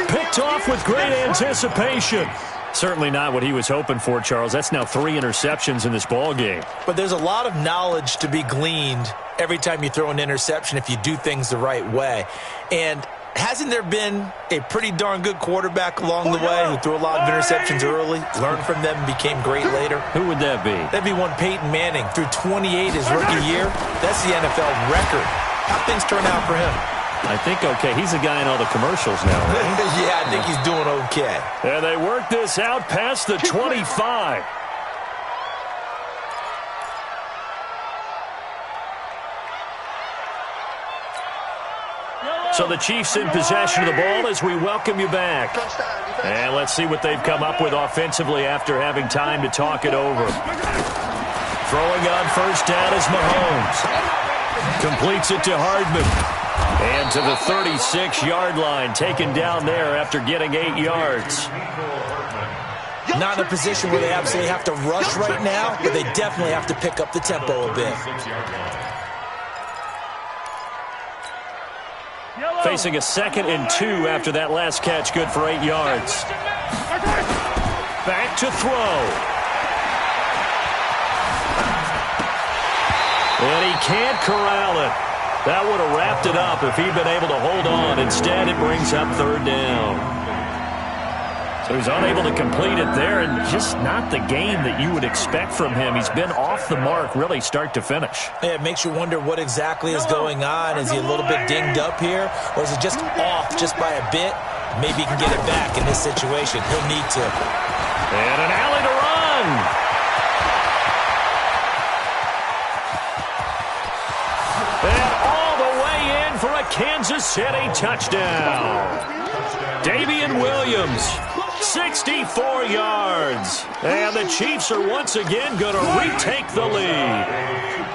Picked off with great anticipation. Certainly not what he was hoping for, Charles. That's now 3 interceptions in this ball game. But there's a lot of knowledge to be gleaned every time you throw an interception if you do things the right way. And hasn't there been a pretty darn good quarterback along the way who threw a lot of interceptions early, learned from them, and became great later? Who would that be? That'd be one Peyton Manning. Threw 28 his rookie year. That's the NFL record. How'd things turn out for him? I think okay. He's a guy in all the commercials now, right? Yeah, I think he's doing okay. And they work this out past the 25. So the Chiefs in possession of the ball as we welcome you back. And let's see what they've come up with offensively after having time to talk it over. Throwing on 1st down is Mahomes. Completes it to Hardman. And to the 36-yard line, taken down there after getting 8 yards. Not in a position where they absolutely have to rush right now, but they definitely have to pick up the tempo a bit. Facing a 2nd and 2 after that last catch, good for 8 yards. Back to throw. And he can't corral it. That would have wrapped it up if he'd been able to hold on. Instead, it brings up third down. So he's unable to complete it there, and just not the game that you would expect from him. He's been off the mark really start to finish. Yeah, it makes you wonder what exactly is going on. Is he a little bit dinged up here, or is it just off just by a bit? Maybe he can get it back in this situation. He'll need to. And an alley to run. And all the way in for a Kansas City touchdown. Damian Williams, 64 yards. And the Chiefs are once again going to retake the lead.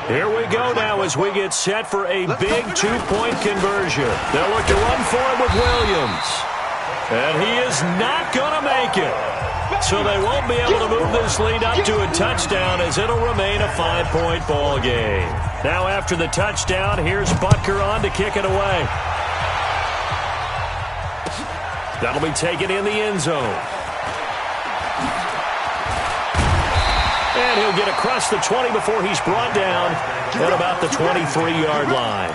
Here we go now as we get set for a big two-point conversion. They'll look to run for it with Williams. And he is not going to make it. So they won't be able to move this lead up to a touchdown as it'll remain a 5-point ball game. Now after the touchdown, here's Butker on to kick it away. That'll be taken in the end zone. And he'll get across the 20 before he's brought down at about the 23-yard line.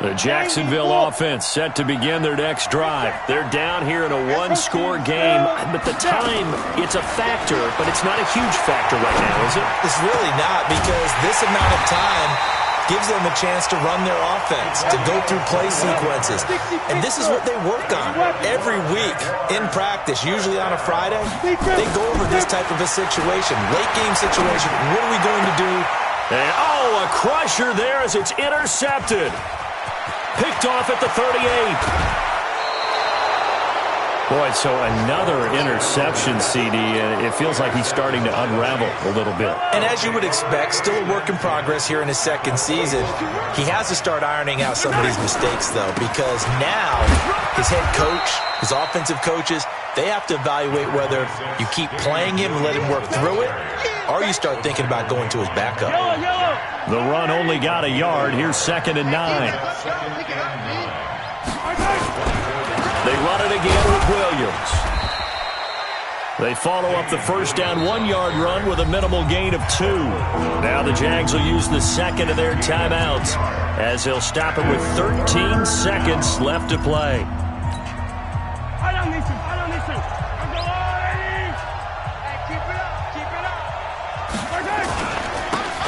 The Jacksonville offense set to begin their next drive. They're down here in a one-score game, but the time, it's a factor, but it's not a huge factor right now, is it? It's really not, because this amount of time gives them a chance to run their offense, to go through play sequences. And this is what they work on every week in practice, usually on a Friday. They go over this type of a situation, late-game situation. What are we going to do? And, a crusher there as it's intercepted. Picked off at the 38. Boy, so another interception, CD, and it feels like he's starting to unravel a little bit. And as you would expect, still a work in progress here in his second season. He has to start ironing out some of these mistakes, though, because now his head coach, his offensive coaches, they have to evaluate whether you keep playing him and let him work through it, or you start thinking about going to his backup. The run only got a yard. Here's 2nd and 9. They run it again with Williams. They follow up the first down 1-yard run with a minimal gain of 2. Now the Jags will use the second of their timeouts as they'll stop it with 13 seconds left to play.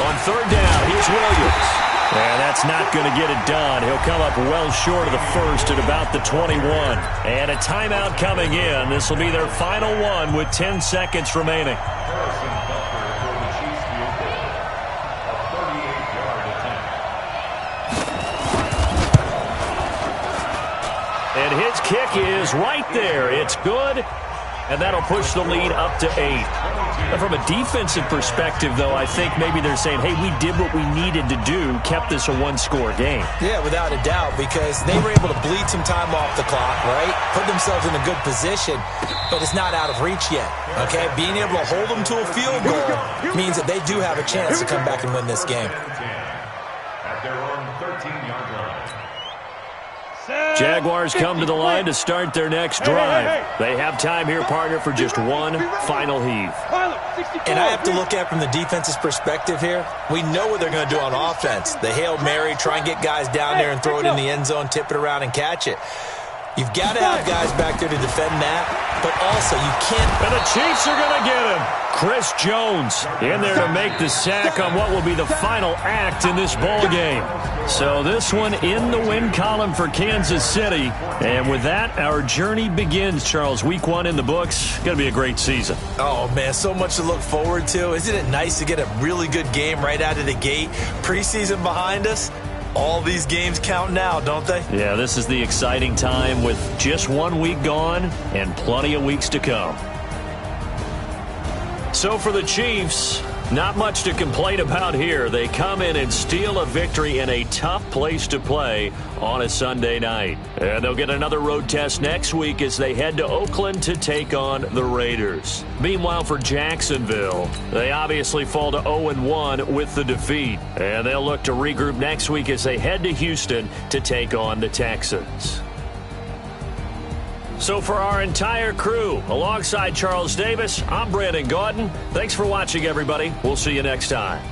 On third down, here's Williams. And that's not going to get it done. He'll come up well short of the first at about the 21. And a timeout coming in. This will be their final one with 10 seconds remaining. And his kick is right there. It's good. And that'll push the lead up to 8. Now, from a defensive perspective, though, I think maybe they're saying, hey, we did what we needed to do, kept this a one-score game. Yeah, without a doubt, because they were able to bleed some time off the clock, right? Put themselves in a good position, but it's not out of reach yet, okay? Being able to hold them to a field goal means that they do have a chance to come back and win this game. At their own 13-yard line. Jaguars come to the line to start their next drive. They have time here, partner, for just one final heave. And I have to look at it from the defense's perspective here. We know what they're going to do on offense. The Hail Mary, try and get guys down there and throw it in the end zone, tip it around and catch it. You've got to have guys back there to defend that, but also you can't. And the Chiefs are going to get him. Chris Jones in there to make the sack on what will be the final act in this ball game. So this one in the win column for Kansas City. And with that, our journey begins, Charles. Week 1 in the books. Going to be a great season. Oh, man, so much to look forward to. Isn't it nice to get a really good game right out of the gate? Preseason behind us. All these games count now, don't they? Yeah, this is the exciting time with just 1 week gone and plenty of weeks to come. So for the Chiefs, not much to complain about here. They come in and steal a victory in a tough place to play on a Sunday night. And they'll get another road test next week as they head to Oakland to take on the Raiders. Meanwhile, for Jacksonville, they obviously fall to 0-1 with the defeat. And they'll look to regroup next week as they head to Houston to take on the Texans. So for our entire crew, alongside Charles Davis, I'm Brandon Gaudin. Thanks for watching, everybody. We'll see you next time.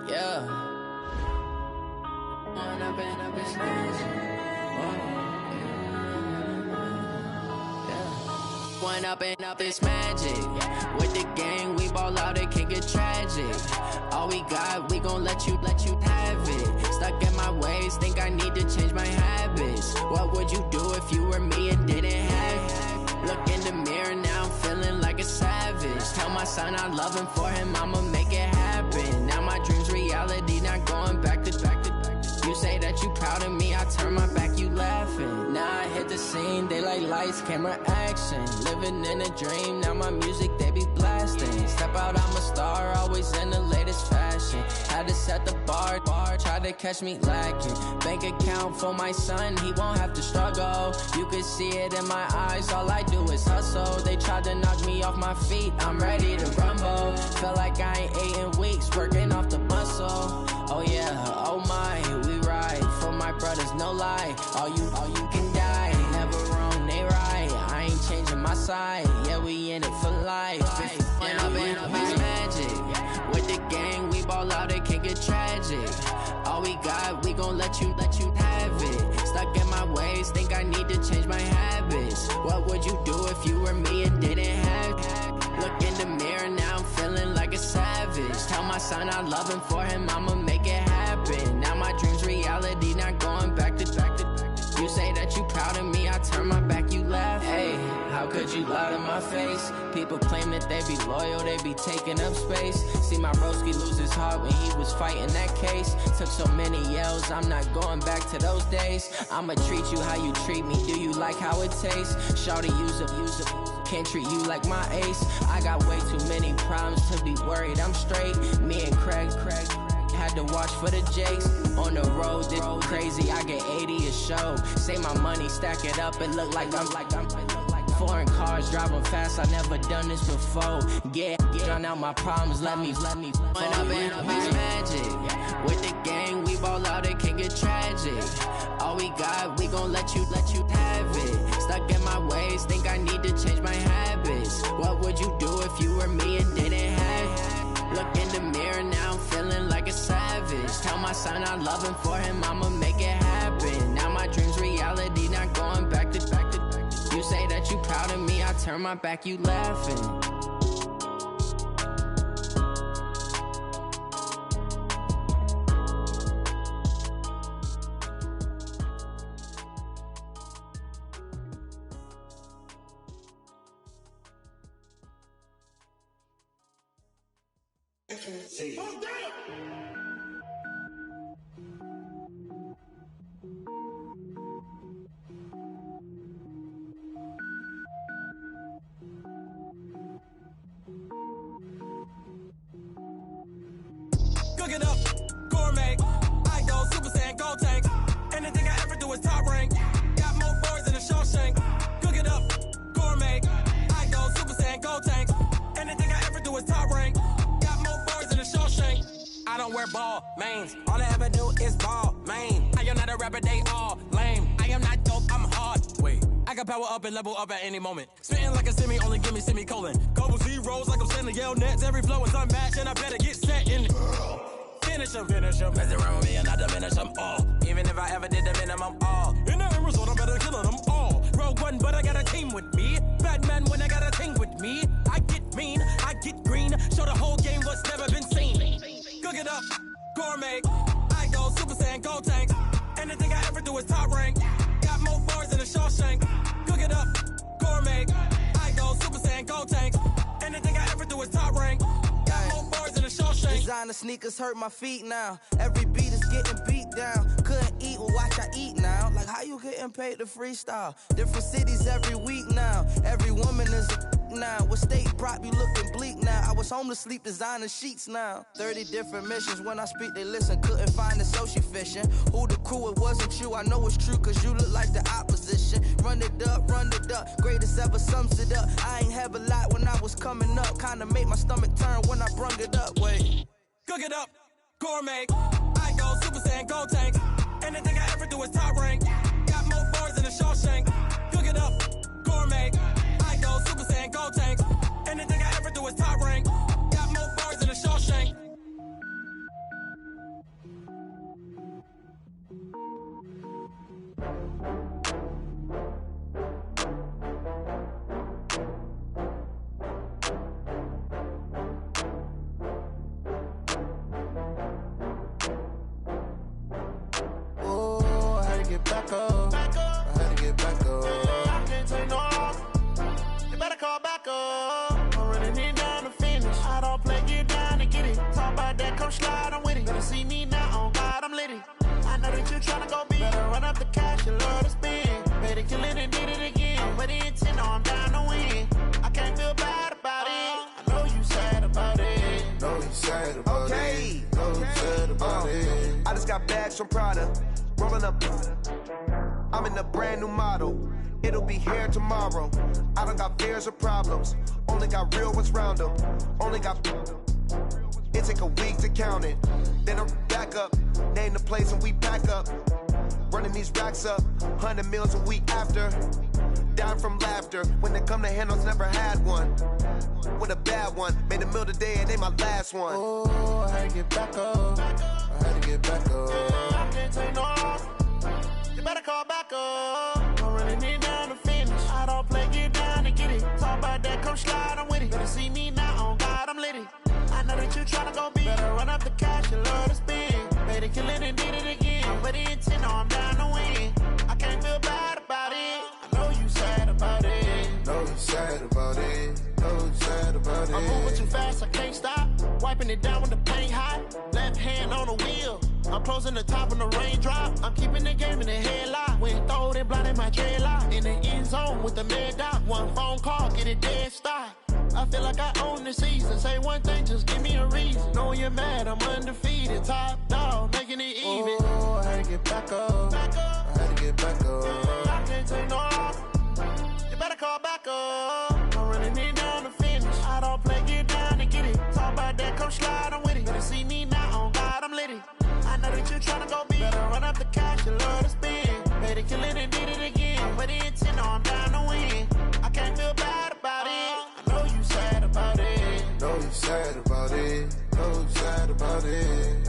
Yeah. One up and up is magic. Yeah. One up and up is magic. With the gang, we ball out, it can get tragic. All we got, we gon' let you have it. Stuck in my ways, think I need to change my habits. What would you do if you were me and didn't have it? Look in the mirror, now I'm feeling like a savage. Tell my son I love him, for him I'ma make it happen. Now my dream's reality, not going back to. You say that you proud of me, I turn my back, you laughing. Now I hit the scene scene. They like lights, camera, action. Living in a dream, now my music they be blasting. Step out, I'm a star, always in the latest fashion. Had to set the bar, try to catch me lacking. Bank account for my son, he won't have to struggle. You could see it in my eyes, all I do is hustle. They tried to knock me off my feet, I'm ready to rumble. Felt like I ain't ate in weeks, working off the muscle. Oh yeah, oh my, we ride for my brothers, no lie. All you can die, never wrong, they right. I ain't changing my side, yeah, we in it for life. And I've been magic with the gang, we ball out, it can get tragic. All we got, we gon' let you have it. Stuck in my ways, think I need to change my habits. What would you do if you were me and didn't have it? Look in the mirror, now I'm feeling like a savage. Tell my son I love him, for him I'ma make it happen. Now my dream's reality, not going back to. You say that you proud of me, I turn my back, you laugh. Hey, how could you lie to my face? People claim that they be loyal, they be taking up space. See my broski lose his heart when he was fighting that case. Took so many yells, I'm not going back to those days. I'ma treat you how you treat me, do you like how it tastes? Shawty, use up, can't treat you like my ace. I got way too many problems to be worried, I'm straight. Me and Craig had to watch for the Jakes. On the road, this crazy, I get 80 a show. Say my money, stack it up, it look like I'm foreign cars, driving fast, I never done this before. Yeah, drown out my problems, let me When I've been magic with the gang, we ball out, it can get tragic. All we got, we gon' let you have it. Stuck in my ways, think I need to change my habits. What would you do if you were me and didn't have it? Look in the mirror, now I'm feeling like a savage. Tell my son I love him, for him I'ma make it happen. Now my dream's reality, not going back to. You say that you proud of me, I turn my back, you laughing. Cook it up, gourmet. I go Super Saiyan, gold tank. Anything I ever do is top rank. Got more boys than a Shawshank. Cook it up, gourmet. I go Super Saiyan, gold tank. Anything I ever do is top rank. Got more boys than a Shawshank. I don't wear ball mains. All I ever do is ball main. I am not a rapper, they all lame. I am not dope, I'm hard. Wait, I can power up and level up at any moment. Spitting like a semi, only give me semicolon. Couple zeros like I'm sending yell nets. Every flow is unmatched and I better get set in. Finish him. Mess around with me and I diminish them all. Even if I ever did the minimum, all. In the end result, I'm better killing them all. Rogue One, but I got a team with me. Batman when I got a team with me. I get mean, I get green. Show the whole game what's never been seen. Cook it up, gourmet. I go Super Saiyan, gold tank. Anything I ever do is top rank. Got more bars than a Shawshank. Cook it up, gourmet. I go Super Saiyan, gold tank. Anything I ever do is top rank. Got more bars than a Shawshank. Designer sneakers hurt my feet now. Every beat is getting beat down. Couldn't eat, well watch I eat now. Like how you getting paid to freestyle? Different cities every week now. Every woman is a now. With state prop, you looking bleak now. I was home to sleep, designing sheets now. 30 different missions. When I speak, they listen. Couldn't find it, so she fishing. Who the crew? It wasn't you. I know it's true, cause you look like the opposition. Run it up. Greatest ever sums it up. I ain't have a lot when I was coming up. Kinda made my stomach turn when I brung it up. Wait. Cook it up, gourmet. I go Super Saiyan, gold tank. Anything I ever do is top rank. Got more bars than a Shawshank. Cook it up, gourmet. I go Super Saiyan, gold tank. Anything I ever do is top rank. Got more bars than a Shawshank. Back up. I had to get back up. I can't take no loss. You better call back up. I'm running it down to finish. I don't play, get down and get it. Talk about that, come slide, I'm with it. Better see me now, on God, I'm litty. I know that you tryna go big. Better run up the cash, you love to spend. Better kill it and did it again. with the intent, no, I'm down to win. I can't feel bad about it. I know you sad about it. Know you sad about it. Know you sad about it. I just got bags from Prada, rolling up. I'm in a brand new model. It'll be here tomorrow. I don't got fears or problems. Only got real ones round them. Only got. It take a week to count it. Then I'm back up. Name the place and we back up. Running these racks up. 100 meals a week after. Down from laughter. When they come to handles, never had one. With a bad one. Made a meal today and they my last one. Oh, I had to get back up. I had to get back up. I can't take no loss. You better call back up. I'm running it down to finish. I don't play, get down and get it. Talk about that, come slide, I'm with it. Better see me now, on God, I'm lit it. I know that you tryna go big. Better run up the cash, you love to spend. Made it, kill it, and did it again. I'm with the intent, no, I'm down to win. I can't feel bad about it. I know you sad about it. Know you sad about it. Know you sad about it. I'm moving too fast, I can't stop. Wiping it down when the paint hot. Left hand on the wheel. I'm closing the top when the raindrop. I'm keeping the game in the headlock. When throwed and blinded my dreadlock. In the end zone with the mad dot. One phone call, get it dead stop. I feel like I own the season. Say one thing, just give me a reason. Knowing you're mad, I'm undefeated. Top dog, making it even. Oh, I had to get back up. I had to get back up. I can't take no loss. You better call back up. I'm running it down to finish. I don't play, get down and get it. Talk about that, come slide, I'm with it. Better see me now, on God, I'm lit it. I know that you tryna go big. Better run up the cash, you love to spend. Made it, kill it, and did it again. I'm with the intent, no, I'm down to win. I can't feel bad about it. I know you sad about it. Know you sad about it. Know you sad about it.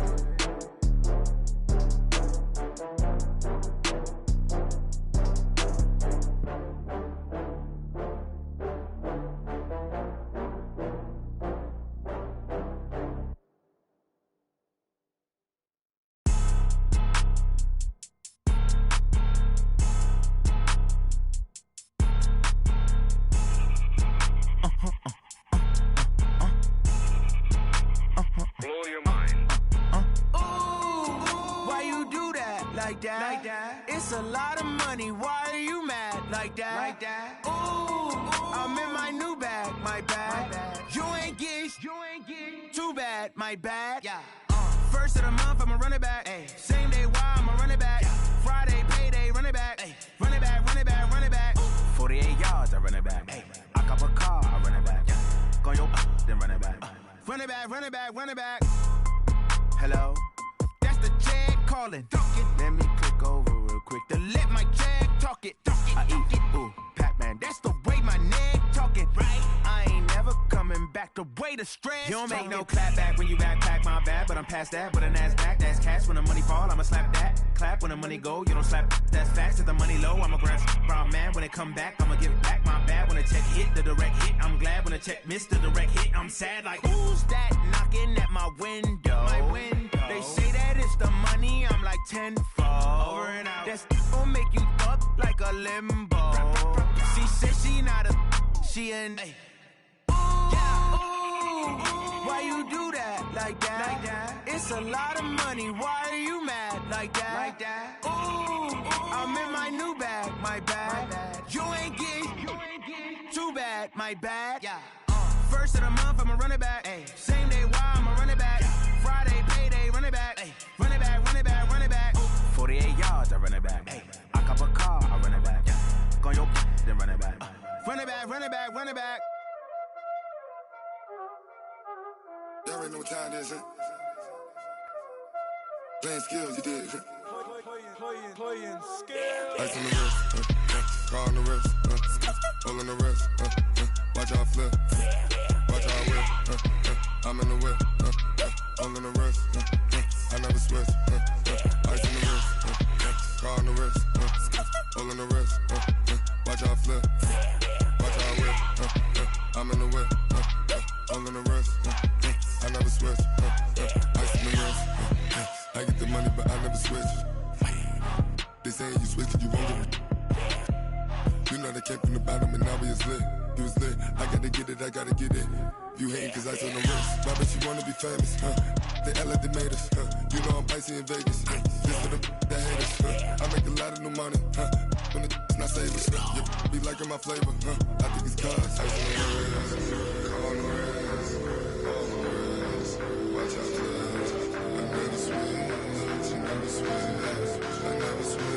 Like that. It's a lot of money. Why are you mad like that? Ooh, I'm in my new bag. My bad. You ain't get too bad. My bad. Yeah. First of the month, I'ma run it back. Ay. Same day, why I'ma run it back. Yeah. Friday, payday, run it back. Ay. Run it back, run it back, run it back. 48 yards, I run it back. Ay. I cop a car, I run it back. Yeah. Go your then run it back. Run it back, run it back, run it back. Hello? That's the Jag calling. Let me click over real quick to let my Jag talk it. I eat it, ooh, Pac-Man. That's the way my neck talking. Right? I ain't never coming back. The way the stress. You don't make no clap back when you backpack, my bad. But I'm past that. With a NASDAQ, that's cash. When the money fall, I'ma slap that. Clap when the money go. You don't slap. That's facts. If the money low, I'ma grab brown man. When it come back, I'ma give back my bad. When the check hit, the direct hit. I'm glad when the check missed the direct hit. I'm sad like who's that knocking at my window? My window. They say that it's the money. I'm like tenfold. Over and out. That's gon' make you up like a limbo. She said she not a. She an. Ay. Why you do that like that? It's a lot of money. Why are you mad like that? Ooh, I'm in my new bag. My bad. You ain't get too bad. My bad. Yeah. First of the month, I'ma run it back. Ay. Same day, why I'ma run it back. Friday, payday, run it back. Ay. Run it back, run it back, run it back. 48 yards, I run it back. Ay. I cop a car, I run it back. Go your then run it back. Run it back, run it back, run it back. Y'all already know what time it is, huh? Playing skills, you did. Playing skills. Ice on the wrist, car on the wrist, hole in the wrist, watch out flip, watch out whip, I'm in the whip, hole in the wrist, I never switch, ice on the wrist, car on the wrist, hole in the wrist, watch out flip, watch out whip, I'm in the whip, hole in the wrist, I never switch, ice on the wrist, I get the money but I never switch. They saying you switch it, you won't get it. You know they came from the bottom and now we is lit. You was lit, I gotta get it, I gotta get it. You hating cause I on the wrist. Why bet you wanna be famous, They Ella they made us, You know I'm icy in Vegas, This for the that hate us, I make a lot of new money, when the not saving. You be liking my flavor, huh? I think it's cause. On the rest. Watch out, I never switch. I never switch.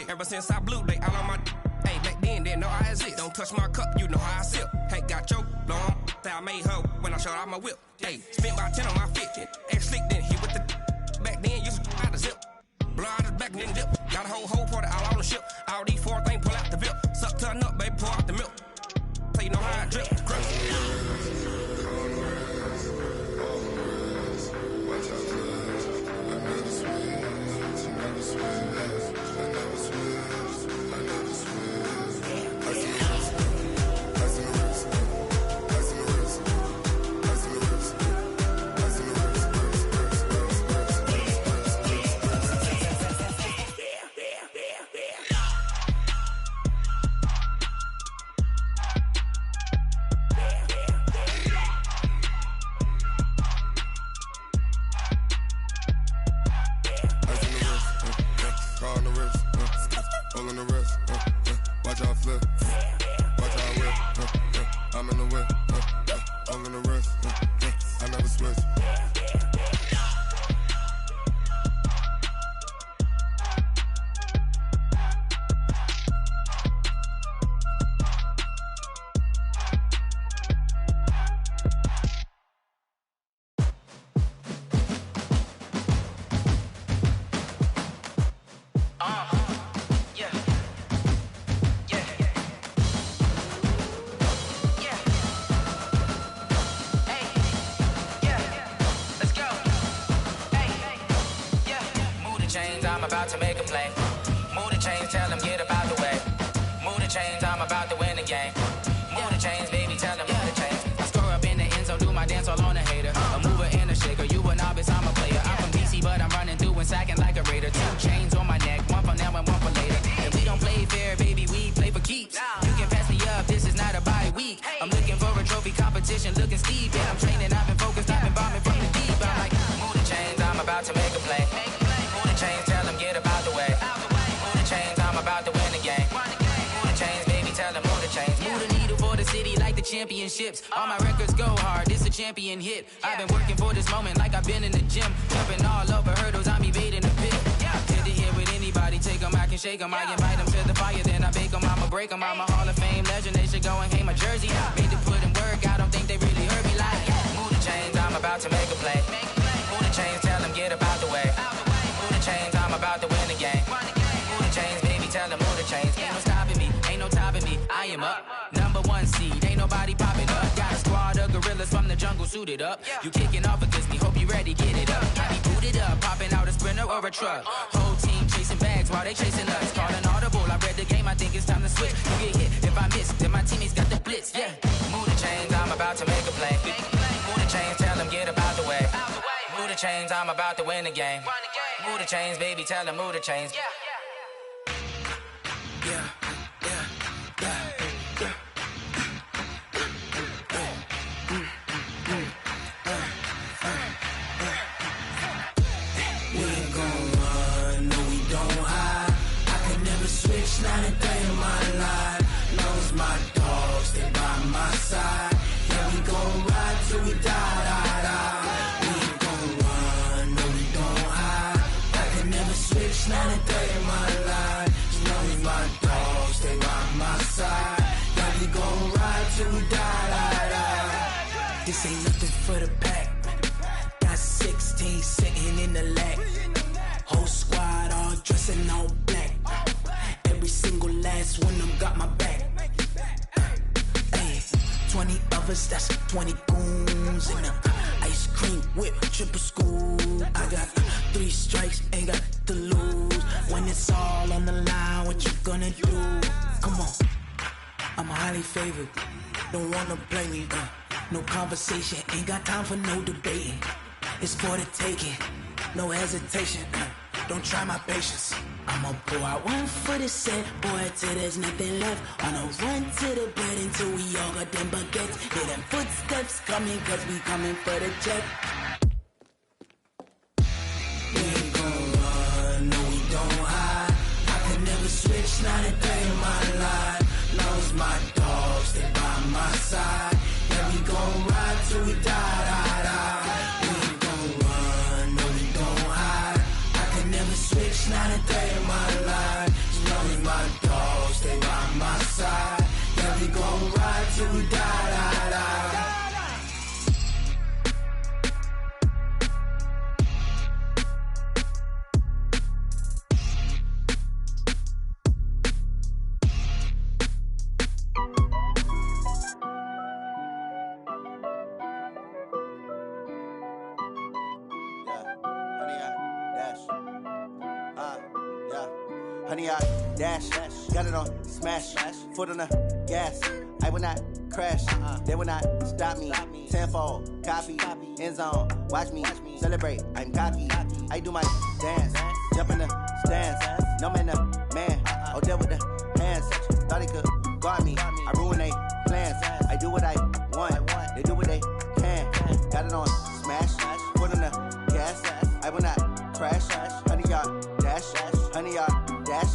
Ever since I blew, they all on my hey, back then, didn't know I exist. Don't touch my cup, you know how I sip. Hey, got choked, long, that I made her when I showed out my whip. Hey, spent about 10 on my fit. Ex slick, then hit with the back then, used to out the zip. Blow out his back, then dip. Got a whole party all on the ship. All these four things, pull out the VIP. Suck, turn up, baby, pour out the milk. So you know how I drip. Crunch. Watch out, I never switch. I never switch. To make a play. Move the chains, tell them get about the way. Move the chains, I'm about to win the game. Move the chains, baby, tell them move the chains. I score up in the end zone, do my dance all on a hater. A mover and a shaker, you a novice, I'm a player. I'm from DC, but I'm running through and sacking like a raider. 2 chains on my neck, one for now and one for later. And we don't play fair, baby, we play for keeps. You can pass me up, this is not a bye week. I'm looking for a trophy competition, looking steep. And I'm training, I've been focused, I've been bombing from the deep. I'm like, move the chains, I'm about to make a play. Move the chains, tell them get about the way. Move the chains, I'm about to win the game. Move the chains, baby, tell them move the chains. Move the needle for the city like the championships. All my records go hard, this a champion hit. I've been working for this moment like I've been in the gym. Jumping all over hurdles, I'm evading the pit. Hit to hit with anybody, take them, I can shake them. I invite them to the fire, then I bake them, I'ma break them. I'm a Hall of Fame legend, they should go and hang my jersey. Made to put in work, I don't think they really heard me like. Move the chains, I'm about to make a play. Move the chains, tell them get about the way. Move the chains, I'm about to win the game. Move the chains, baby, tell them move the chains. Ain't no stopping me, ain't no topping me. I am up, #1 seed, ain't nobody popping up. Got a squad of gorillas from the jungle suited up. You kicking off against me, hope you ready, get it up. I be booted up, popping out a Sprinter or a truck. Whole team chasing bags while they chasing us. Call an audible, I read the game, I think it's time to switch. You get hit, if I miss, then my teammates got the blitz, yeah. Move the chains, I'm about to make a play. Move the chains, tell them get about the way. Move the chains, I'm about to win the game. Move the chains, baby, tell them move the chains. Yeah. Not a day in my life. Knows my dogs, they by my side. Yeah, we gon' ride till we die, die, die. We ain't gon' run, no, we don't hide. I can never switch, not a day in my life. Knows my dogs, they by my side. Yeah, we gon' ride till we die, die, die. This ain't nothing for the pack. Got 16 sitting in the lag. Whole squad all dressing all black. Every single last one of them got my back. Hey, 20 of us, that's 20 goons. And a ice cream whip, triple scoop. I got 3 strikes, ain't got to lose. When it's all on the line, gonna do? Come on. I'm highly favored. Don't wanna play me. No conversation. Ain't got time for no debating. It's for the taking. No hesitation. Don't try my patience. I'ma pour out one for the set, boy, till there's nothing left. On a run to the bread until we all got them baguettes. Hear them footsteps coming, cause we coming for the check. We ain't gon' run, no we don't hide. I can never switch, not a day in my life. Long as my dogs stay by my side. Yeah, we gon' ride till we die, die, die. We ain't gon' run, no we don't hide. I can never switch, not a day in my life. As long as my dogs stay by my side. Yeah, we gon' ride till we die, die, die. Honey, I dash, got it on smash, foot on the gas. I will not crash, they will not stop me. Tenfold, copy, end zone, watch me celebrate. I'm cocky, I do my dance, jump in the stands. No man, the man, oh, deal with the hands. Thought he could guard me, I ruin they plans. I do what I want, they do what they can. Got it on smash, foot on the gas. I will not crash, honey, y'all dash, honey, y'all dash,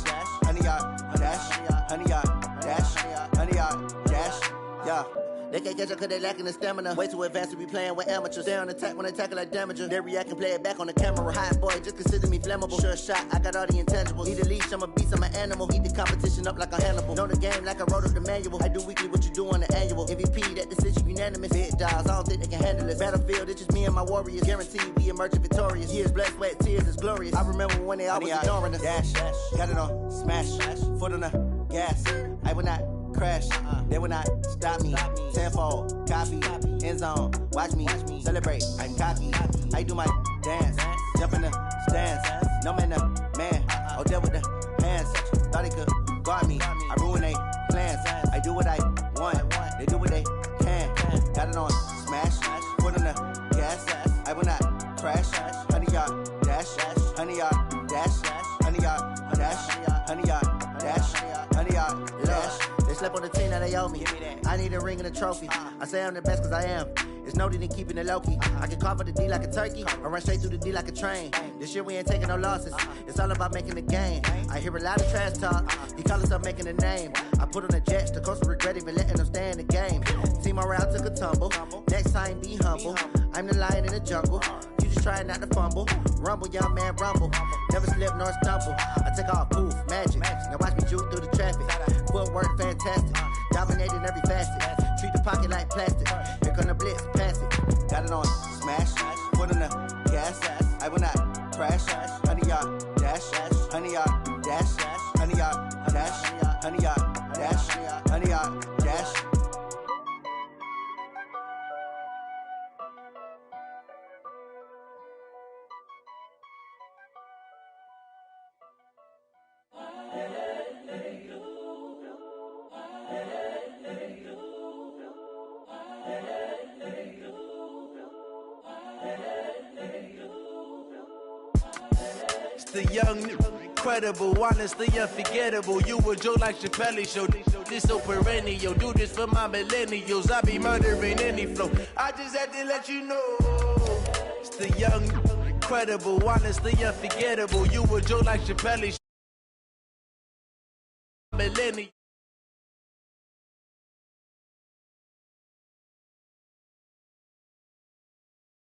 honey, y'all dash, honey, y'all dash, honey, y'all dash, yeah. They can't catch up cause they lacking the stamina. Way too advanced to be playing with amateurs. Stay on attack when they tackle like damager. They react and play it back on the camera. Hot boy, just consider me flammable. Sure shot, I got all the intangibles. Need a leash, I'm a beast, I'm an animal. Eat the competition up like a Hannibal. Know the game like I wrote up the manual. I do weekly what you do on the annual. MVP, that decision unanimous. Big dogs, I don't think they can handle it. Battlefield, it's just me and my warriors. Guaranteed we emerging victorious. Years, blood, sweat, tears, it's glorious. I remember when they always ignoring us. Dash, got it on smash, foot on the gas. I will not crash, they will not stop me. Tenfold, copy, end zone, watch me celebrate. I'm cocky, I do my dance, jump in the stands. No man, the man, oh, deal with the hands. Thought he could guard me, I ruin they plans. I do what I want, they do what they can. Got it on smash, foot on the gas. I will not crash, honey, y'all dash, honey, y'all dash, honey, y'all dash, honey, y'all dash, honey, y'all dash. They slept on the team, now they owe me. I need a ring and a trophy. I say I'm the best cause I am. It's no need in keeping it low-key. I can carve up the D like a turkey, or run straight through the D like a train. This year we ain't taking no losses. It's all about making the game. I hear a lot of trash talk. He call himself making a name. I put on the jets, the coach will regret even letting them stay in the game. Team morale took a tumble. Next time be humble. I'm the lion in the jungle. You just trying not to fumble. Rumble, young man, rumble. Never slip nor stumble. I take off, poof, magic. Now watch me juke through the traffic. Footwork fantastic. Dominating every facet. Treat the pocket like plastic. Here come the blitz, pass it. Got it on smash, foot on the gas. I will not crash. Honey, y'all dash, honey, y'all dash, honey, y'all dash, honey, y'all dash, honey, y'all dash. The young, incredible, honestly unforgettable. You a joke like Chappelle show. This so perennial. Do this for my millennials. I be murdering any flow. I just had to let you know. It's the young, incredible, honestly unforgettable. You a joke like Chappelle show. Millennial.